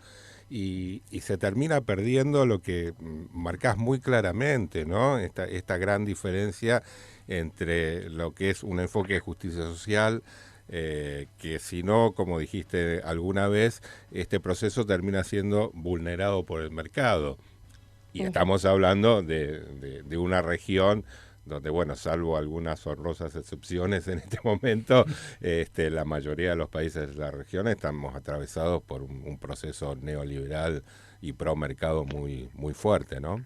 y se termina perdiendo lo que marcás muy claramente, ¿no? Esta gran diferencia entre lo que es un enfoque de justicia social, que si no, como dijiste alguna vez, este proceso termina siendo vulnerado por el mercado. Y estamos hablando de una región donde, bueno, salvo algunas honrosas excepciones en este momento, la mayoría de los países de la región estamos atravesados por un proceso neoliberal y pro mercado muy, muy fuerte, ¿no?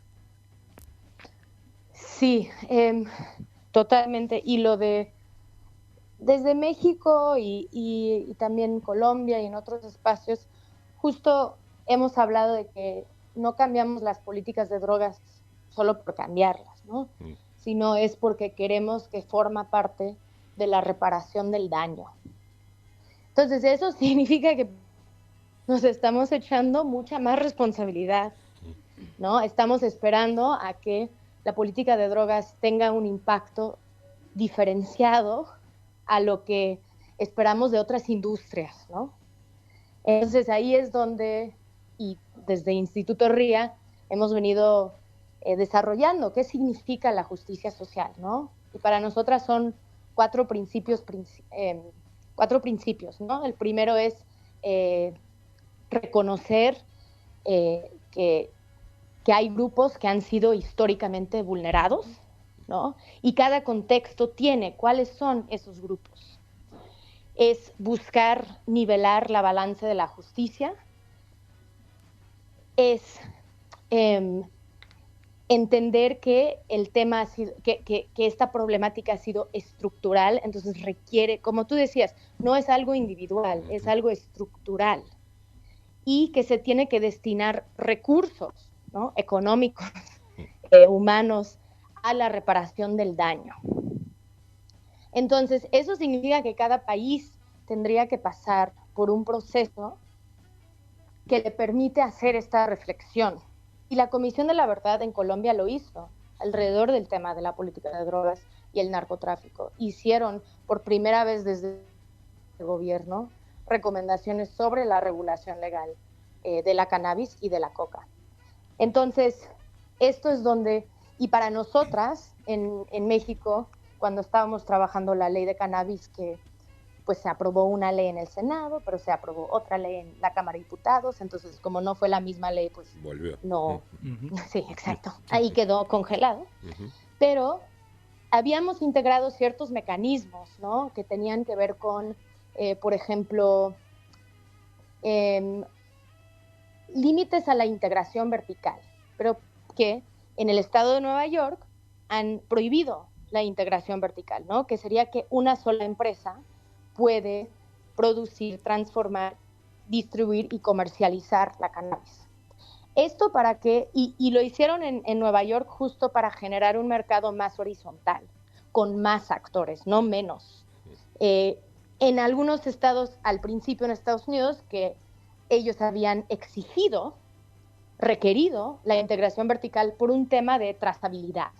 Sí, totalmente. Y lo desde México y también Colombia y en otros espacios, justo hemos hablado de que no cambiamos las políticas de drogas solo por cambiarlas, ¿no? Sino es porque queremos que forma parte de la reparación del daño. Entonces eso significa que nos estamos echando mucha más responsabilidad, ¿no? Estamos esperando a que la política de drogas tenga un impacto diferenciado a lo que esperamos de otras industrias, ¿no? Entonces ahí es donde, y desde Instituto RIA, hemos venido desarrollando qué significa la justicia social, ¿no? Y para nosotras son cuatro principios, ¿no? El primero es reconocer que hay grupos que han sido históricamente vulnerados, ¿no? Y cada contexto tiene cuáles son esos grupos. Es buscar nivelar la balanza de la justicia, es entender que el tema ha sido, que esta problemática ha sido estructural, entonces requiere, como tú decías, no es algo individual, es algo estructural, y que se tiene que destinar recursos, ¿no?, económicos, humanos, a la reparación del daño. Entonces, eso significa que cada país tendría que pasar por un proceso que le permite hacer esta reflexión. Y la Comisión de la Verdad en Colombia lo hizo alrededor del tema de la política de drogas y el narcotráfico. Hicieron por primera vez desde el gobierno recomendaciones sobre la regulación legal de la cannabis y de la coca. Entonces, esto es donde, y para nosotras en México, cuando estábamos trabajando la ley de cannabis, que pues se aprobó una ley en el Senado, pero se aprobó otra ley en la Cámara de Diputados, entonces como no fue la misma ley, pues volvió. No, sí, exacto, ahí quedó congelado, pero habíamos integrado ciertos mecanismos, ¿no?, que tenían que ver con, por ejemplo, límites a la integración vertical, pero que en el estado de Nueva York han prohibido la integración vertical, ¿no?, que sería que una sola empresa puede producir, transformar, distribuir y comercializar la cannabis. Esto para que, y lo hicieron en Nueva York justo para generar un mercado más horizontal, con más actores, no menos. En algunos estados, al principio en Estados Unidos, que ellos habían requerido la integración vertical por un tema de trazabilidad,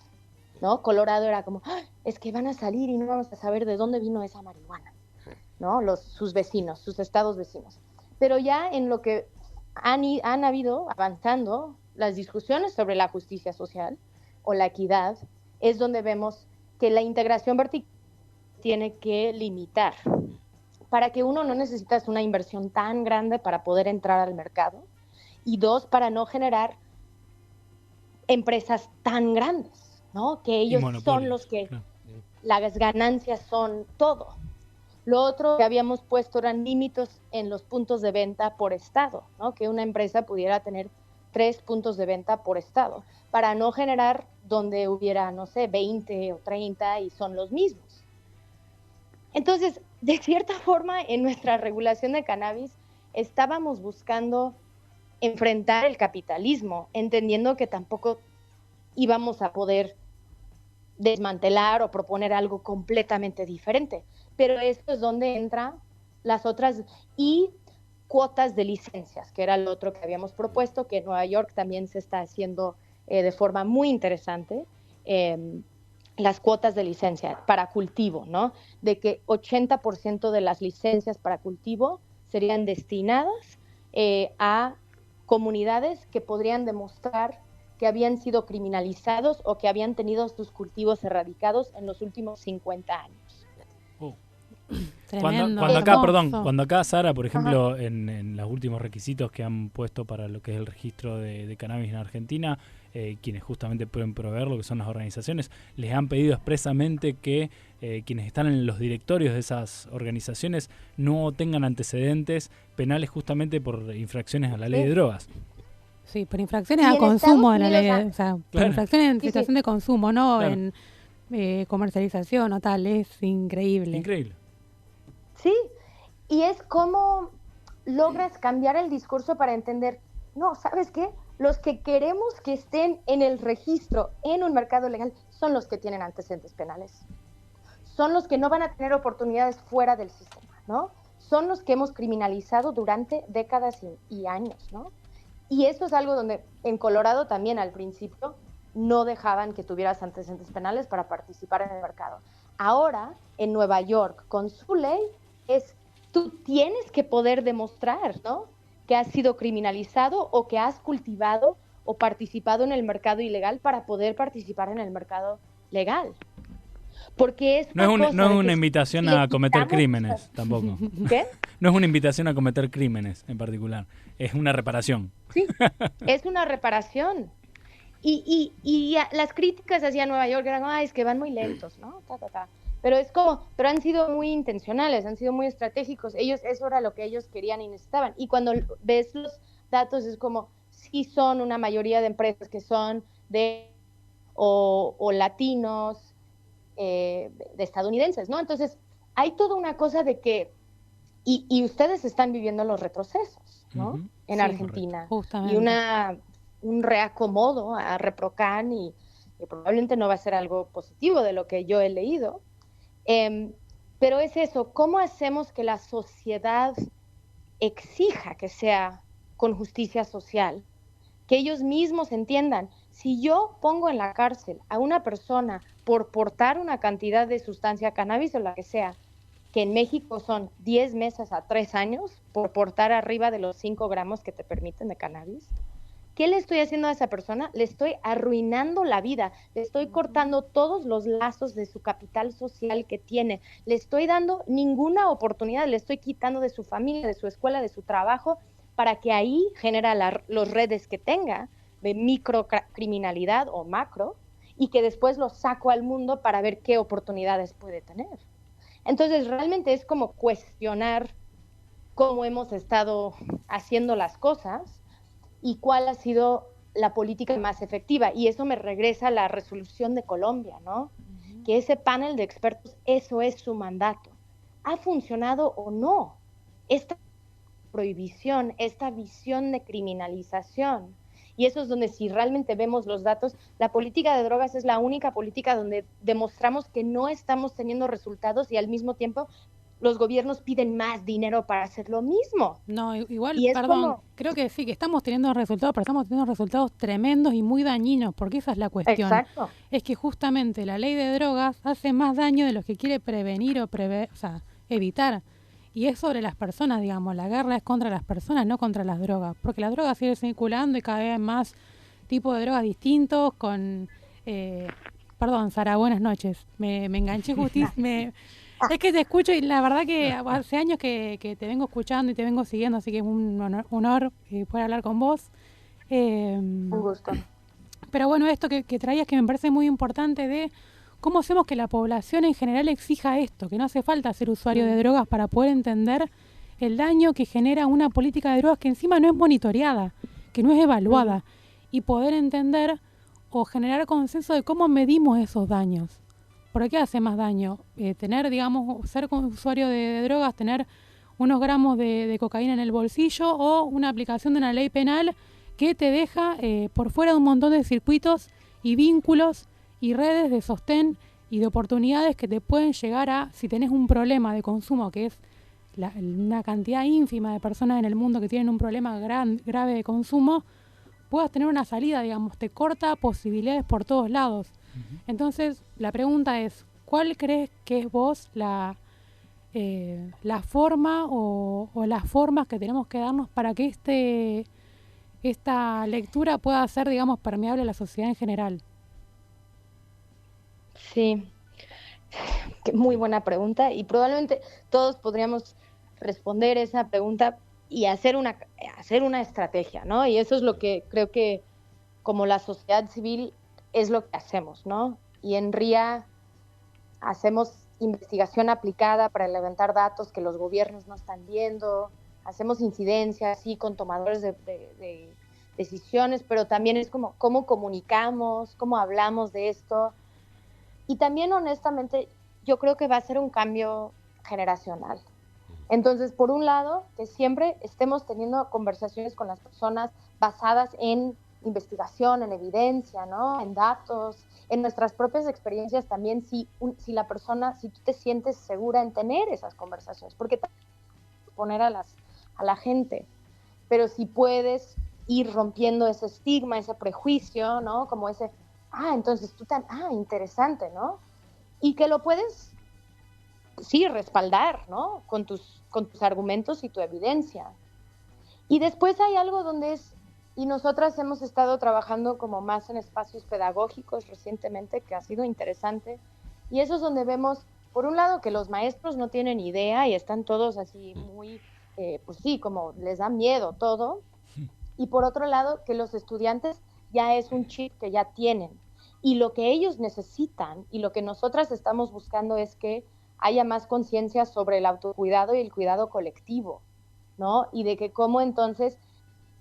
¿no? Colorado era como, es que van a salir y no vamos a saber de dónde vino esa marihuana, ¿no? Sus vecinos, sus estados vecinos. Pero ya en lo que han habido avanzando las discusiones sobre la justicia social o la equidad, es donde vemos que la integración vertical tiene que limitar. Para que uno, no necesitas una inversión tan grande para poder entrar al mercado, y dos, para no generar empresas tan grandes, ¿no?, que ellos son los que, claro, las ganancias son todo. Lo otro que habíamos puesto eran límites en los puntos de venta por estado, ¿no?, que una empresa pudiera tener 3 puntos de venta por estado, para no generar donde hubiera, no sé, 20 o 30 y son los mismos. Entonces, de cierta forma, en nuestra regulación de cannabis estábamos buscando enfrentar el capitalismo, entendiendo que tampoco íbamos a poder desmantelar o proponer algo completamente diferente. Pero esto es donde entran las otras, y cuotas de licencias, que era lo otro que habíamos propuesto, que en Nueva York también se está haciendo de forma muy interesante, las cuotas de licencia para cultivo, ¿no? De que 80% de las licencias para cultivo serían destinadas a comunidades que podrían demostrar que habían sido criminalizados o que habían tenido sus cultivos erradicados en los últimos 50 años. Cuando acá, Sara, por ejemplo, en los últimos requisitos que han puesto para lo que es el registro de cannabis en Argentina, quienes justamente pueden proveer lo que son las organizaciones, les han pedido expresamente que quienes están en los directorios de esas organizaciones no tengan antecedentes penales justamente por infracciones a la ley de drogas. Sí, por infracciones a consumo de la ley, o sea, por infracciones en situación de consumo, no en comercialización o tal, es increíble. Increíble. Sí, y es como logras cambiar el discurso para entender, no, ¿sabes qué? Los que queremos que estén en el registro en un mercado legal son los que tienen antecedentes penales. Son los que no van a tener oportunidades fuera del sistema, ¿no? Son los que hemos criminalizado durante décadas y años, ¿no? Y eso es algo donde en Colorado también al principio no dejaban que tuvieras antecedentes penales para participar en el mercado. Ahora, en Nueva York, con su ley, tú tienes que poder demostrar, ¿no?, que has sido criminalizado o que has cultivado o participado en el mercado ilegal para poder participar en el mercado legal. Porque no es una invitación a cometer crímenes, tampoco. ¿Qué? No es una invitación a cometer crímenes en particular, es una reparación. Sí, es una reparación. Y las críticas hacia Nueva York eran, es que van muy lentos, ¿no? Pero han sido muy intencionales, han sido muy estratégicos. Eso era lo que ellos querían y necesitaban. Y cuando ves los datos es como, sí son una mayoría de empresas que son de o latinos de estadounidenses, ¿no? Entonces, hay toda una cosa de que, y ustedes están viviendo los retrocesos, ¿no? En Sí, Argentina. justamente. Y un reacomodo a Reprocan y probablemente no va a ser algo positivo de lo que yo he leído. Pero es eso, ¿cómo hacemos que la sociedad exija que sea con justicia social? Que ellos mismos entiendan, si yo pongo en la cárcel a una persona por portar una cantidad de sustancia cannabis o la que sea, que en México son 10 meses a 3 años por portar arriba de los 5 gramos que te permiten de cannabis, ¿qué le estoy haciendo a esa persona? Le estoy arruinando la vida, le estoy cortando todos los lazos de su capital social que tiene, le estoy dando ninguna oportunidad, le estoy quitando de su familia, de su escuela, de su trabajo, para que ahí genera los redes que tenga de microcriminalidad o macro, y que después lo saco al mundo para ver qué oportunidades puede tener. Entonces realmente es como cuestionar cómo hemos estado haciendo las cosas y cuál ha sido la política más efectiva. Y eso me regresa a la resolución de Colombia, ¿no? Que ese panel de expertos, eso es su mandato. ¿Ha funcionado o no esta prohibición, esta visión de criminalización? Y eso es donde, si realmente vemos los datos, la política de drogas es la única política donde demostramos que no estamos teniendo resultados y al mismo tiempo los gobiernos piden más dinero para hacer lo mismo. No, igual, Y es perdón, como- creo que sí, que estamos teniendo resultados, pero estamos teniendo resultados tremendos y muy dañinos, porque esa es la cuestión. Exacto. Es que justamente la ley de drogas hace más daño de lo que quiere prevenir o evitar. Y es sobre las personas, digamos, la guerra es contra las personas, no contra las drogas, porque las drogas siguen circulando y cada vez hay más tipos de drogas distintos con... perdón, Sara, buenas noches. Me enganché justicia. Es que te escucho y la verdad que hace años que te vengo escuchando y te vengo siguiendo, así que es un honor poder hablar con vos. Un gusto. Pero bueno, esto que traías que me parece muy importante de cómo hacemos que la población en general exija esto, que no hace falta ser usuario de drogas para poder entender el daño que genera una política de drogas que encima no es monitoreada, que no es evaluada, y poder entender o generar consenso de cómo medimos esos daños. ¿Por qué hace más daño? Tener, digamos, ser usuario de drogas, tener unos gramos de cocaína en el bolsillo o una aplicación de una ley penal que te deja por fuera de un montón de circuitos y vínculos y redes de sostén y de oportunidades que te pueden llegar a, si tenés un problema de consumo, que es una cantidad ínfima de personas en el mundo que tienen un problema grave de consumo, puedas tener una salida, digamos, te corta posibilidades por todos lados. Entonces, la pregunta es, ¿cuál crees que es vos la forma o las formas que tenemos que darnos para que esta lectura pueda ser, digamos, permeable a la sociedad en general? Sí, muy buena pregunta y probablemente todos podríamos responder esa pregunta y hacer una estrategia, ¿no? Y eso es lo que creo que como la sociedad civil es lo que hacemos, ¿no? Y en RIA hacemos investigación aplicada para levantar datos que los gobiernos no están viendo, hacemos incidencias, sí, con tomadores de decisiones, pero también es como cómo comunicamos, cómo hablamos de esto. Y también, honestamente, yo creo que va a ser un cambio generacional. Entonces, por un lado, que siempre estemos teniendo conversaciones con las personas basadas en investigación, en evidencia, ¿no? En datos, en nuestras propias experiencias también, si la persona, si tú te sientes segura en tener esas conversaciones, porque poner a la gente, pero si puedes ir rompiendo ese estigma, ese prejuicio, ¿no? Como ese, entonces tú interesante, ¿no? Y que lo puedes, sí, respaldar, ¿no? Con tus argumentos y tu evidencia. Y después hay algo donde y nosotras hemos estado trabajando como más en espacios pedagógicos recientemente, que ha sido interesante, y eso es donde vemos, por un lado, que los maestros no tienen idea y están todos así muy, pues sí, como les da miedo todo, y por otro lado, que los estudiantes ya es un chip que ya tienen, y lo que ellos necesitan, y lo que nosotras estamos buscando es que haya más conciencia sobre el autocuidado y el cuidado colectivo, ¿no? Y de que cómo entonces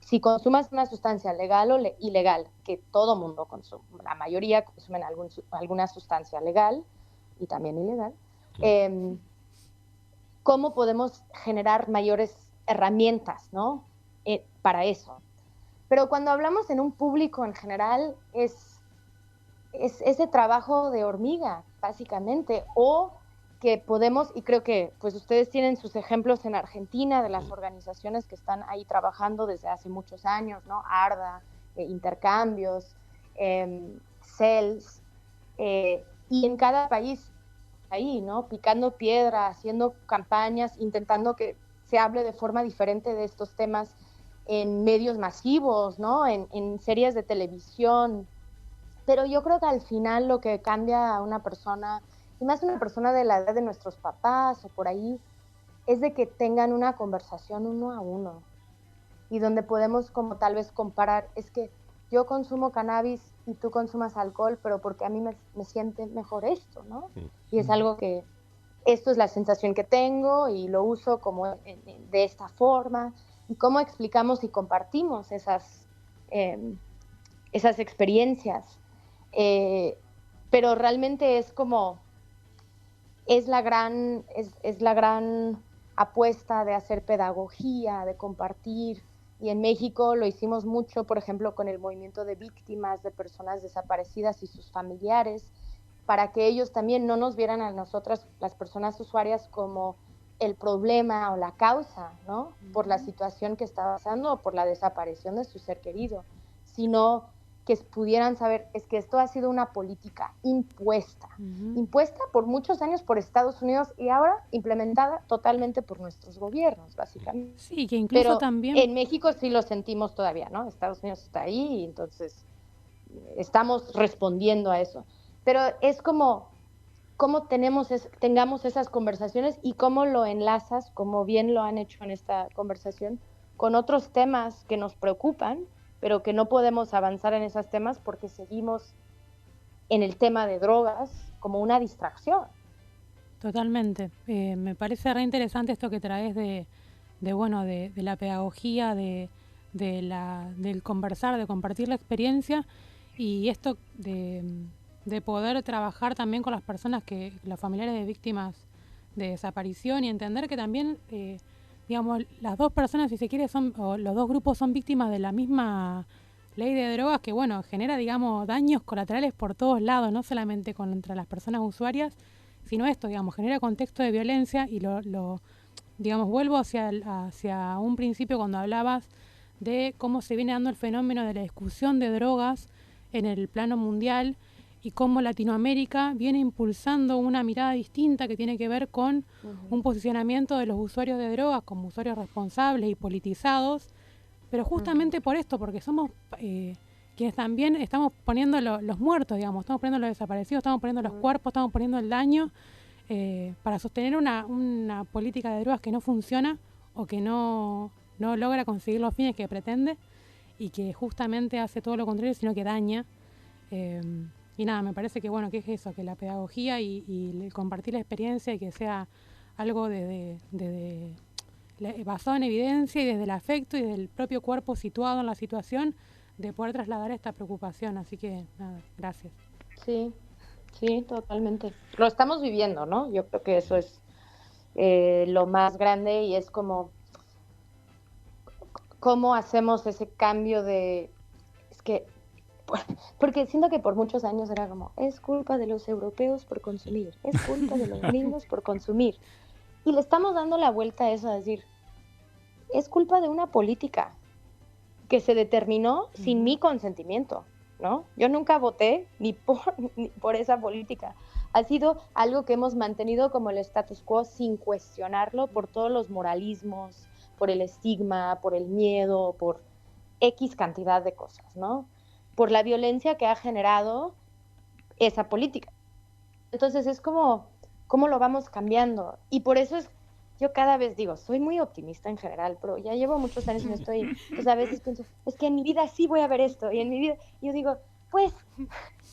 si consumas una sustancia legal o ilegal, que todo mundo consume, la mayoría consumen alguna sustancia legal y también ilegal, ¿cómo podemos generar mayores herramientas, ¿no? Para eso? Pero cuando hablamos en un público en general, es ese trabajo de hormiga, básicamente, o que podemos, y creo que pues ustedes tienen sus ejemplos en Argentina de las organizaciones que están ahí trabajando desde hace muchos años, ¿no? ARDA, Intercambios, CELS, y en cada país ahí, ¿no? Picando piedra, haciendo campañas, intentando que se hable de forma diferente de estos temas en medios masivos, ¿no? En series de televisión. Pero yo creo que al final lo que cambia a una persona, y más una persona de la edad de nuestros papás o por ahí, es de que tengan una conversación uno a uno y donde podemos como tal vez comparar, es que yo consumo cannabis y tú consumas alcohol, pero porque a mí me siente mejor esto, ¿no? Y es algo que, esto es la sensación que tengo y lo uso como de esta forma, y cómo explicamos y compartimos esas experiencias. Pero realmente es como, es la gran apuesta de hacer pedagogía, de compartir, y en México lo hicimos mucho, por ejemplo, con el movimiento de víctimas de personas desaparecidas y sus familiares, para que ellos también no nos vieran a nosotras, las personas usuarias, como el problema o la causa, ¿no? Por la situación que está pasando o por la desaparición de su ser querido, sino que pudieran saber, es que esto ha sido una política impuesta por muchos años por Estados Unidos y ahora implementada totalmente por nuestros gobiernos, básicamente. Sí, que incluso pero también... en México sí lo sentimos todavía, ¿no? Estados Unidos está ahí y entonces estamos respondiendo a eso. Pero es como tengamos esas conversaciones y cómo lo enlazas, como bien lo han hecho en esta conversación, con otros temas que nos preocupan, pero que no podemos avanzar en esos temas porque seguimos en el tema de drogas como una distracción. Totalmente. Me parece re interesante esto que traes de la pedagogía, del conversar, de compartir la experiencia, y esto de poder trabajar también con las personas los familiares de víctimas de desaparición, y entender que también digamos, las dos personas, si se quiere, o los dos grupos son víctimas de la misma ley de drogas que, bueno, genera, digamos, daños colaterales por todos lados, no solamente contra las personas usuarias, sino esto, digamos, genera contexto de violencia, y digamos, vuelvo hacia un principio cuando hablabas de cómo se viene dando el fenómeno de la discusión de drogas en el plano mundial, y cómo Latinoamérica viene impulsando una mirada distinta que tiene que ver con un posicionamiento de los usuarios de drogas como usuarios responsables y politizados, pero justamente por esto, porque somos quienes también estamos poniendo los muertos, digamos, estamos poniendo los desaparecidos, estamos poniendo los cuerpos, estamos poniendo el daño para sostener una política de drogas que no funciona o que no logra conseguir los fines que pretende, y que justamente hace todo lo contrario, sino que daña. Y nada, me parece que bueno, que es eso, que la pedagogía y el compartir la experiencia, y que sea algo basado en evidencia y desde el afecto y desde el propio cuerpo situado en la situación, de poder trasladar esta preocupación. Así que nada, gracias. Sí, totalmente. Lo estamos viviendo, ¿no? Yo creo que eso es lo más grande, y es como cómo hacemos ese cambio es que porque siento que por muchos años era como, es culpa de los europeos por consumir, es culpa de los gringos por consumir, y le estamos dando la vuelta a eso, a decir, es culpa de una política que se determinó sin mi consentimiento, ¿no? Yo nunca voté ni por esa política. Ha sido algo que hemos mantenido como el status quo sin cuestionarlo, por todos los moralismos, por el estigma, por el miedo, por X cantidad de cosas, ¿no? Por la violencia que ha generado esa política. Entonces es como, ¿cómo lo vamos cambiando? Y por eso yo cada vez digo, soy muy optimista en general, pero ya llevo muchos años en esto, y pues a veces pienso, es que en mi vida sí voy a ver esto, y en mi vida, yo digo, pues,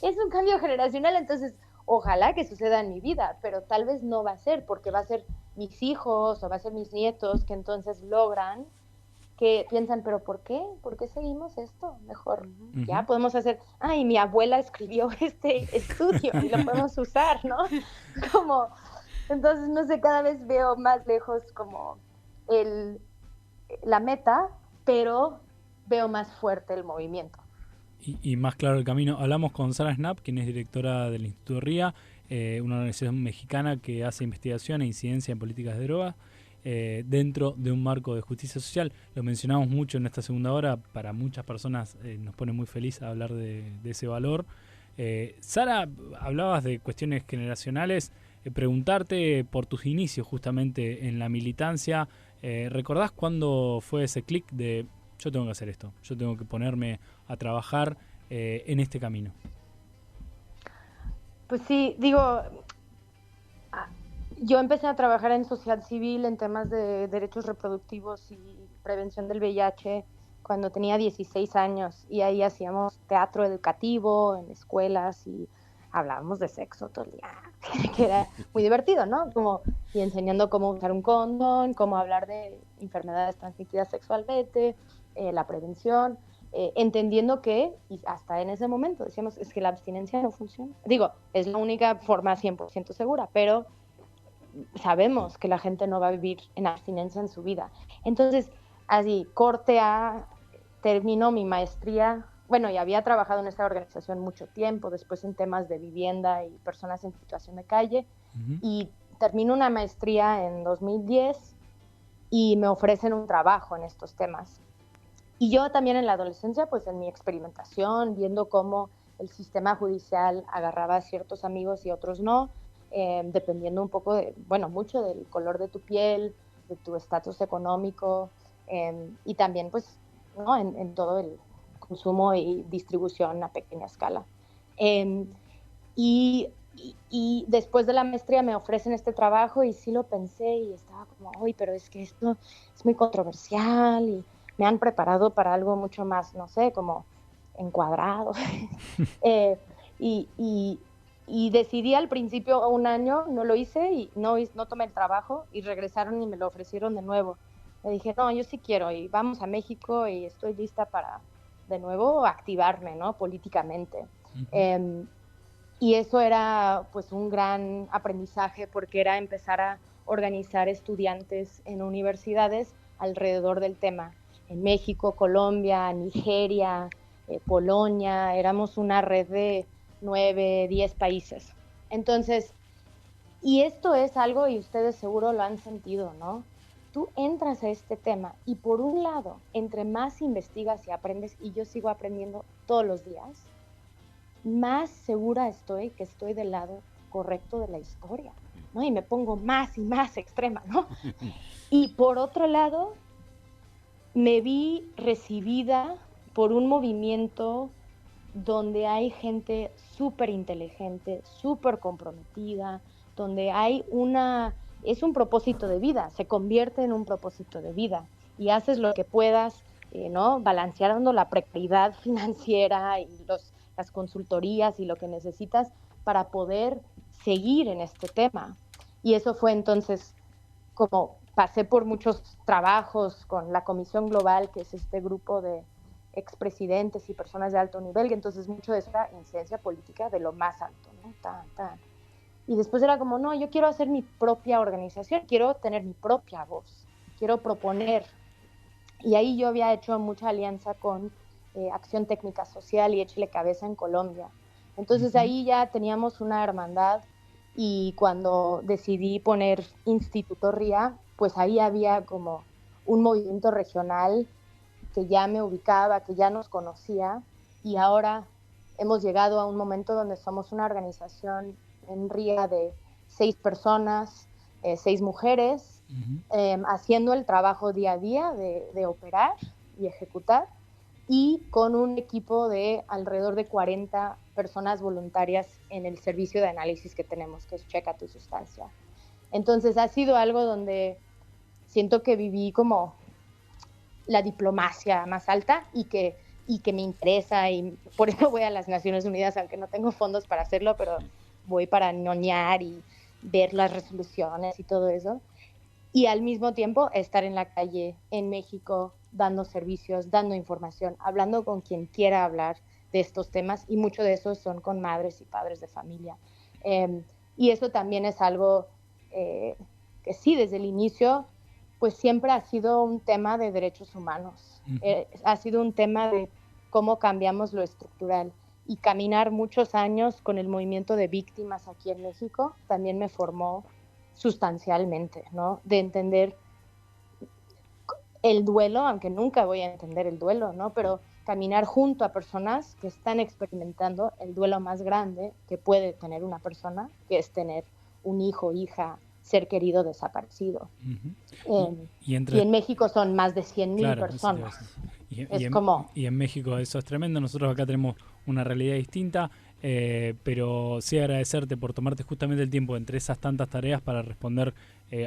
es un cambio generacional, entonces ojalá que suceda en mi vida, pero tal vez no va a ser, porque va a ser mis hijos o va a ser mis nietos que entonces logran que piensan, pero ¿por qué? ¿Por qué seguimos esto? Mejor ya podemos hacer, ay, mi abuela escribió este estudio y lo podemos usar, ¿no? Como, entonces, no sé, cada vez veo más lejos como la meta, pero veo más fuerte el movimiento. Y más claro el camino. Hablamos con Sara Schnapp, quien es directora del Instituto RIA, una organización mexicana que hace investigación e incidencia en políticas de drogas dentro de un marco de justicia social. Lo mencionamos mucho en esta segunda hora. Para muchas personas nos pone muy feliz hablar de ese valor. Sara, hablabas de cuestiones generacionales. Preguntarte por tus inicios justamente en la militancia. ¿Recordás cuándo fue ese clic de yo tengo que hacer esto, yo tengo que ponerme a trabajar en este camino? Pues sí, digo, yo empecé a trabajar en sociedad civil en temas de derechos reproductivos y prevención del VIH cuando tenía 16 años, y ahí hacíamos teatro educativo en escuelas y hablábamos de sexo todo el día, que era muy divertido, ¿no? Y enseñando cómo usar un condón, cómo hablar de enfermedades transmitidas sexualmente, la prevención, entendiendo que, y hasta en ese momento decíamos, es que la abstinencia no funciona. Digo, es la única forma 100% segura, pero sabemos que la gente no va a vivir en abstinencia en su vida. Entonces, así, termino mi maestría. Bueno, y había trabajado en esta organización mucho tiempo, después en temas de vivienda y personas en situación de calle, y termino una maestría en 2010 y me ofrecen un trabajo en estos temas. Y yo también en la adolescencia, pues en mi experimentación, viendo cómo el sistema judicial agarraba a ciertos amigos y otros no, dependiendo un poco mucho del color de tu piel, de tu estatus económico, y también pues, ¿no? en todo el consumo y distribución a pequeña escala. Y después de la maestría me ofrecen este trabajo y sí lo pensé y estaba como, uy, pero es que esto es muy controversial y me han preparado para algo mucho más, no sé, como encuadrado. Y decidí al principio un año, no lo hice y no tomé el trabajo y regresaron y me lo ofrecieron de nuevo. Le dije, no, yo sí quiero y vamos a México y estoy lista para de nuevo activarme, ¿no? Políticamente. Y eso era pues un gran aprendizaje porque era empezar a organizar estudiantes en universidades alrededor del tema. En México, Colombia, Nigeria, Polonia, éramos una red de 9, 10 países. Entonces, y esto es algo, y ustedes seguro lo han sentido, ¿no? Tú entras a este tema y por un lado, entre más investigas y aprendes, y yo sigo aprendiendo todos los días, más segura estoy que estoy del lado correcto de la historia, ¿no? Y me pongo más y más extrema, ¿no? Y por otro lado, me vi recibida por un movimiento donde hay gente súper inteligente, súper comprometida, donde hay es un propósito de vida, se convierte en un propósito de vida y haces lo que puedas, ¿no? Balanceando la precariedad financiera y las consultorías y lo que necesitas para poder seguir en este tema. Y eso fue entonces como pasé por muchos trabajos con la Comisión Global, que es este grupo de expresidentes y personas de alto nivel, y entonces mucho de esa incidencia política de lo más alto, ¿no? Y después era como, no, yo quiero hacer mi propia organización, quiero tener mi propia voz, quiero proponer. Y ahí yo había hecho mucha alianza con Acción Técnica Social y Échele Cabeza en Colombia. Entonces ahí ya teníamos una hermandad y cuando decidí poner Instituto RIA, pues ahí había como un movimiento regional que ya me ubicaba, que ya nos conocía, y ahora hemos llegado a un momento donde somos una organización en RIA de 6 personas, 6 mujeres, haciendo el trabajo día a día de operar y ejecutar, y con un equipo de alrededor de 40 personas voluntarias en el servicio de análisis que tenemos, que es Checa tu Sustancia. Entonces ha sido algo donde siento que viví como la diplomacia más alta y que me interesa, y por eso voy a las Naciones Unidas, aunque no tengo fondos para hacerlo, pero voy para ñoñar y ver las resoluciones y todo eso. Y al mismo tiempo estar en la calle en México dando servicios, dando información, hablando con quien quiera hablar de estos temas, y muchos de esos son con madres y padres de familia. Y eso también es algo que sí, desde el inicio, pues siempre ha sido un tema de derechos humanos. Ha sido un tema de cómo cambiamos lo estructural. Y caminar muchos años con el movimiento de víctimas aquí en México también me formó sustancialmente, ¿no? De entender el duelo, aunque nunca voy a entender el duelo, ¿no? Pero caminar junto a personas que están experimentando el duelo más grande que puede tener una persona, que es tener un hijo, hija, ser querido desaparecido. Y en México son más de 100.000 personas. Y en México eso es tremendo. Nosotros acá tenemos una realidad distinta, pero sí agradecerte por tomarte justamente el tiempo entre esas tantas tareas para responder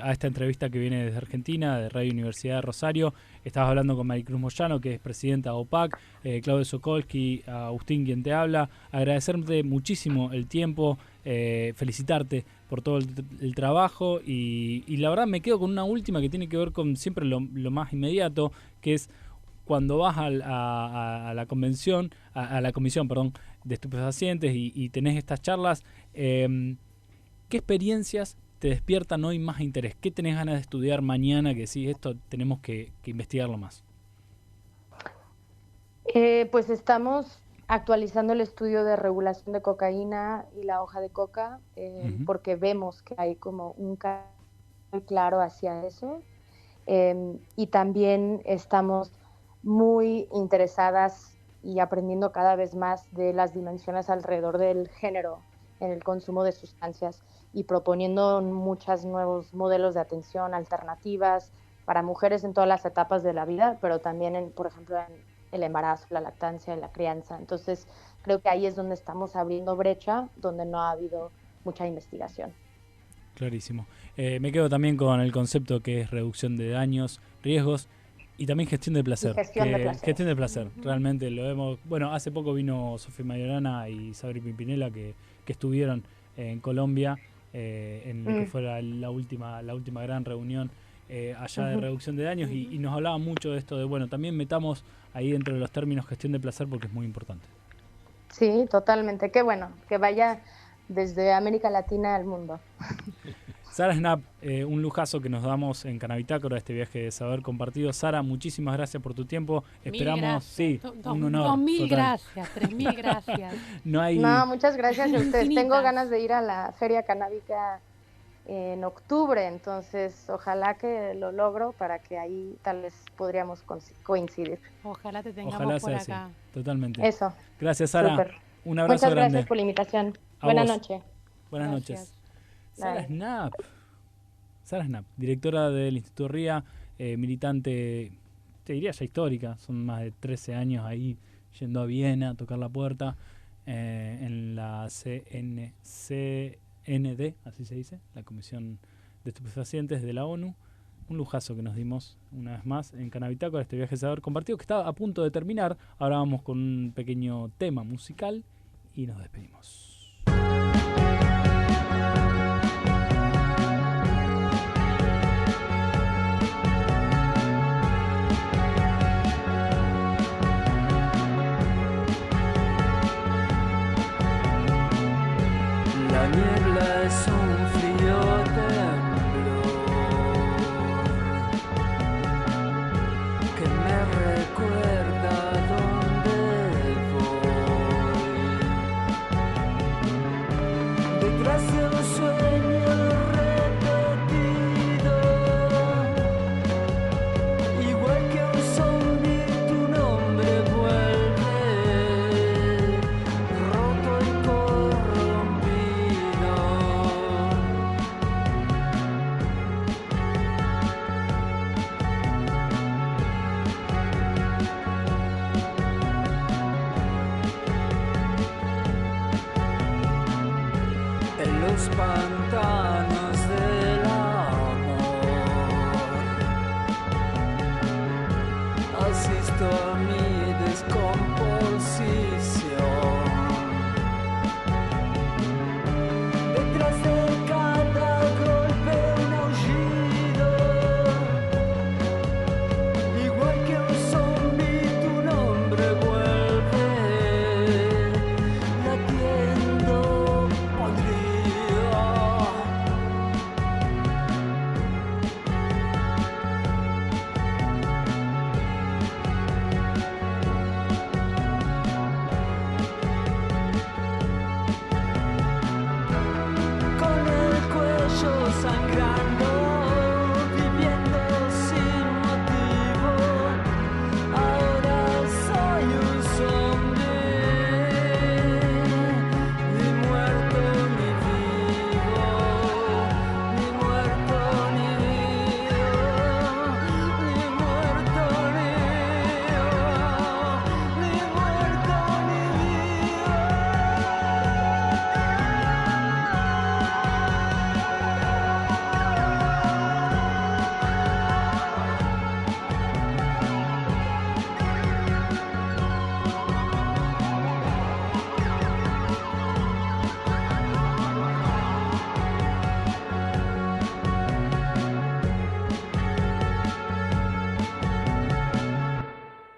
a esta entrevista que viene desde Argentina, de Radio Universidad de Rosario. Estabas hablando con Maricruz Moyano, que es presidenta de OPAC, Claudio Sokolsky, Agustín, quien te habla. Agradecerte muchísimo el tiempo, felicitarte por todo el trabajo y la verdad me quedo con una última que tiene que ver con siempre lo más inmediato, que es cuando vas a la convención, a la comisión, de estupefacientes y tenés estas charlas, ¿qué experiencias te despiertan hoy más interés? ¿Qué tenés ganas de estudiar mañana que sí, esto tenemos que investigarlo más? Pues estamos actualizando el estudio de regulación de cocaína y la hoja de coca, porque vemos que hay como un cambio muy claro hacia eso. Y también estamos muy interesadas y aprendiendo cada vez más de las dimensiones alrededor del género en el consumo de sustancias y proponiendo muchos nuevos modelos de atención, alternativas para mujeres en todas las etapas de la vida, pero también, por ejemplo, en el embarazo, la lactancia, la crianza. Entonces, creo que ahí es donde estamos abriendo brecha, donde no ha habido mucha investigación. Clarísimo. Me quedo también con el concepto que es reducción de daños, riesgos, y también gestión de placer. Gestión de placer. Realmente lo vemos. Bueno, hace poco vino Sofía Mayorana y Sabri Pimpinela que estuvieron en Colombia en lo que fue la última gran reunión allá de reducción de daños y nos hablaban mucho de esto de, bueno, también metamos ahí dentro de los términos gestión de placer porque es muy importante. Sí, totalmente. Qué bueno, que vaya desde América Latina al mundo. Sara Schnapp, un lujazo que nos damos en Canabitácora, este viaje de saber compartido. Sara, muchísimas gracias por tu tiempo. Esperamos, sí, un honor. 2.000 gracias, 3.000 gracias. No, muchas gracias a ustedes. Tengo ganas de ir a la Feria Canábica en octubre, entonces ojalá que lo logro para que ahí tal vez podríamos coincidir. Ojalá te tengamos por acá. Sí, totalmente. Eso. Gracias, Sara. Super. Un abrazo grande. Muchas gracias por la invitación. Buenas noches. Buenas noches. Sara Schnapp, directora del Instituto RIA, militante, te diría ya histórica, son más de 13 años ahí yendo a Viena a tocar la puerta en la CND, así se dice, la Comisión de Estupefacientes de la ONU. Un lujazo que nos dimos una vez más en Canabitácora, este viaje de saber compartido que está a punto de terminar. Ahora vamos con un pequeño tema musical y nos despedimos. La niebla es un frío temblor que me recuerda dónde voy. Detrás de un sueño repetido, igual que un zombie tu nombre vuelve, roto y corrompido. En los pantanos del amor asisto a mi descomposición. Detrás de cada golpe un aullido, igual que un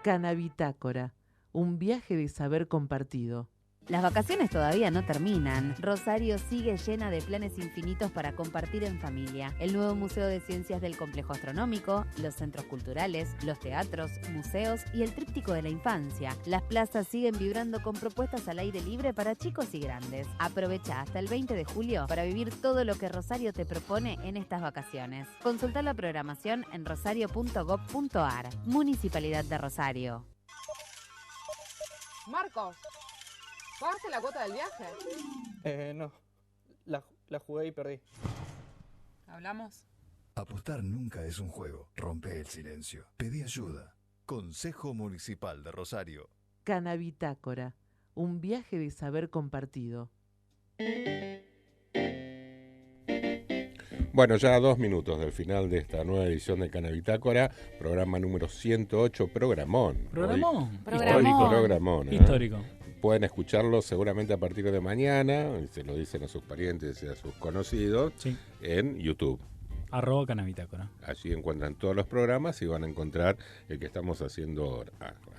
Canabitácora, un viaje de saber compartido. Las vacaciones todavía no terminan. Rosario sigue llena de planes infinitos para compartir en familia. El nuevo Museo de Ciencias del Complejo Astronómico, los centros culturales, los teatros, museos y el tríptico de la infancia. Las plazas siguen vibrando con propuestas al aire libre para chicos y grandes. Aprovecha hasta el 20 de julio para vivir todo lo que Rosario te propone en estas vacaciones. Consulta la programación en rosario.gov.ar. Municipalidad de Rosario. Marcos, ¿pagaste la cuota del viaje? No. La jugué y perdí. ¿Hablamos? Apostar nunca es un juego. Rompe el silencio. Pedí ayuda. Consejo Municipal de Rosario. Canabitácora, un viaje de saber compartido. Bueno, ya a 2 minutos del final de esta nueva edición de Canabitácora, programa número 108, programón. ¿Programón? Histórico programón. Histórico. Pueden escucharlo seguramente a partir de mañana, y se lo dicen a sus parientes y a sus conocidos, en YouTube. @Canabitácora. Allí encuentran todos los programas y van a encontrar el que estamos haciendo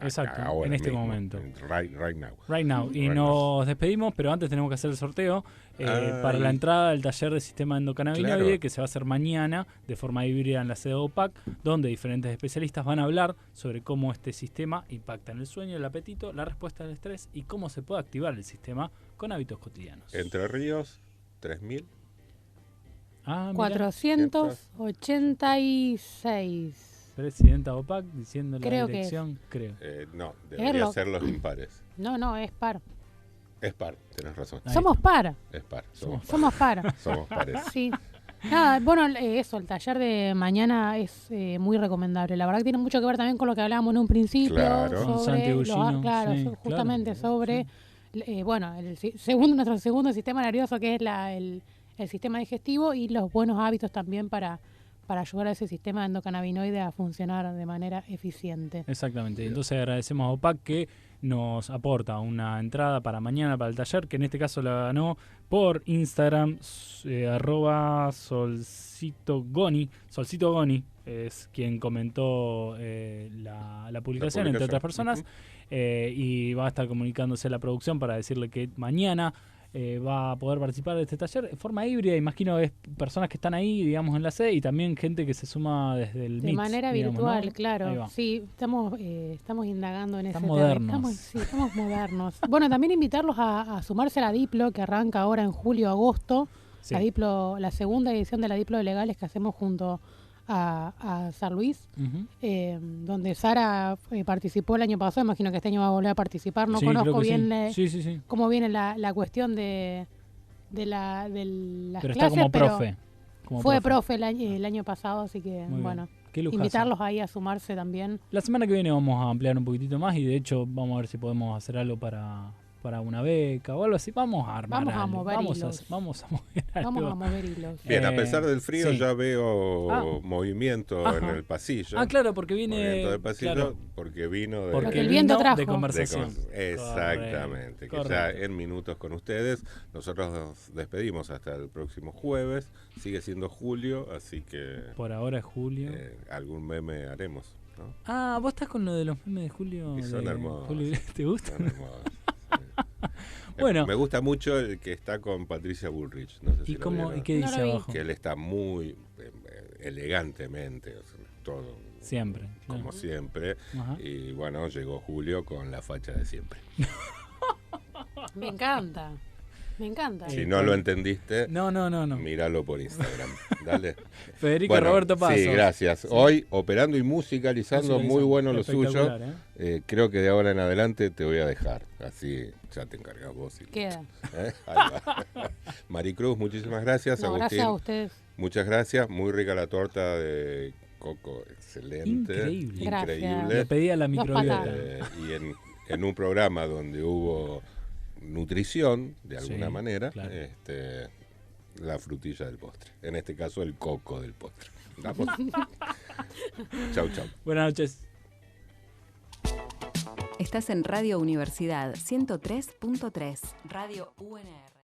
Exacto, ahora en este mismo, momento. Right now. Right now. Y nos despedimos, pero antes tenemos que hacer el sorteo para la entrada del taller de sistema endocannabinoide, Claro. que se va a hacer mañana de forma híbrida en la sede de OPAC, donde diferentes especialistas van a hablar sobre cómo este sistema impacta en el sueño, el apetito, la respuesta al estrés y cómo se puede activar el sistema con hábitos cotidianos. Entre Ríos, 3.000. 486. Presidenta OPAC diciendo Creo la que dirección, creo. No, debería Erlo. ser los impares. No, es par. Es par, tenés razón. Somos par. Es par, Somos par. Somos pares. Sí. Nada, bueno, eso, el taller de mañana es muy recomendable. La verdad que tiene mucho que ver también con lo que hablábamos en un principio. Claro. Con Sobre Santi Ullino, claro, sí, justamente claro. sobre, bueno, nuestro segundo sistema nervioso, que es el sistema digestivo, y los buenos hábitos también para ayudar a ese sistema endocannabinoide a funcionar de manera eficiente. Exactamente. Entonces agradecemos a OPAC que nos aporta una entrada para mañana para el taller, que en este caso la ganó por Instagram, @solcitogoni. Solcitogoni es quien comentó la publicación, entre otras personas, y va a estar comunicándose a la producción para decirle que mañana va a poder participar de este taller de forma híbrida. Imagino es personas que están ahí, digamos, en la sede, y también gente que se suma desde el De MIT, manera digamos, virtual, ¿no? Ahí claro. va. Sí, estamos indagando en ese tema. Modernos. Estamos modernos. Bueno, también invitarlos a sumarse a la Diplo, que arranca ahora en julio-agosto. Sí. La Diplo, la segunda edición de la Diplo de Legales que hacemos junto a San Luis, Ujú. donde Sara participó el año pasado. Imagino que este año va a volver a participar. No Sí, creo conozco que bien sí. cómo viene la cuestión de las Pero está clases, como pero profe. Como fue profe el año pasado, así que Muy bien. bueno, Qué lujazo. invitarlos ahí a sumarse también. La semana que viene vamos a ampliar un poquitito más, y de hecho vamos a ver si podemos hacer algo para una beca o algo así. Vamos a armar Vamos a algo. mover vamos hilos. a mover algo. Vamos a mover hilos. Bien, a pesar del frío sí. ya veo Ah. movimiento Ajá. en el pasillo. Ah, claro, porque viene... Movimiento del pasillo claro. porque vino de... Porque el viento vino trajo. de conversación. Exactamente, que ya Correcto. en minutos con ustedes. Nosotros nos despedimos hasta el próximo jueves. Sigue siendo julio, así que Por ahora es julio. algún meme haremos, ¿no? Ah, vos estás con lo de los memes de julio. Y son de hermosos. Julio, ¿te gusta? Son hermosos, sí. Bueno. Me gusta mucho el que está con Patricia Bullrich. No sé si ¿Y lo cómo- vieron. y qué dice No lo vi. abajo? Que él está muy elegantemente, o sea, todo Siempre. como claro. siempre. Ajá. Y bueno, llegó Julio con la facha de siempre. Me encanta. Me encanta. Si no lo entendiste, No. míralo por Instagram. Dale. Federico Roberto Pasos. Sí, gracias. Sí. Hoy operando y musicalizando, muy bueno lo suyo. Espectacular, Creo que de ahora en adelante te voy a dejar. Así ya te encargas vos. Queda. Ahí va. Maricruz, muchísimas gracias. No, Agustín, gracias a ustedes. muchas gracias. Muy rica la torta de coco, excelente. Increíble. Gracias. Le pedí a la microbiota. Y en un programa donde hubo nutrición, de alguna Sí, manera, claro. la frutilla del postre. En este caso, el coco del postre. Vamos. Chau. Buenas noches. Estás en Radio Universidad 103.3, Radio UNR.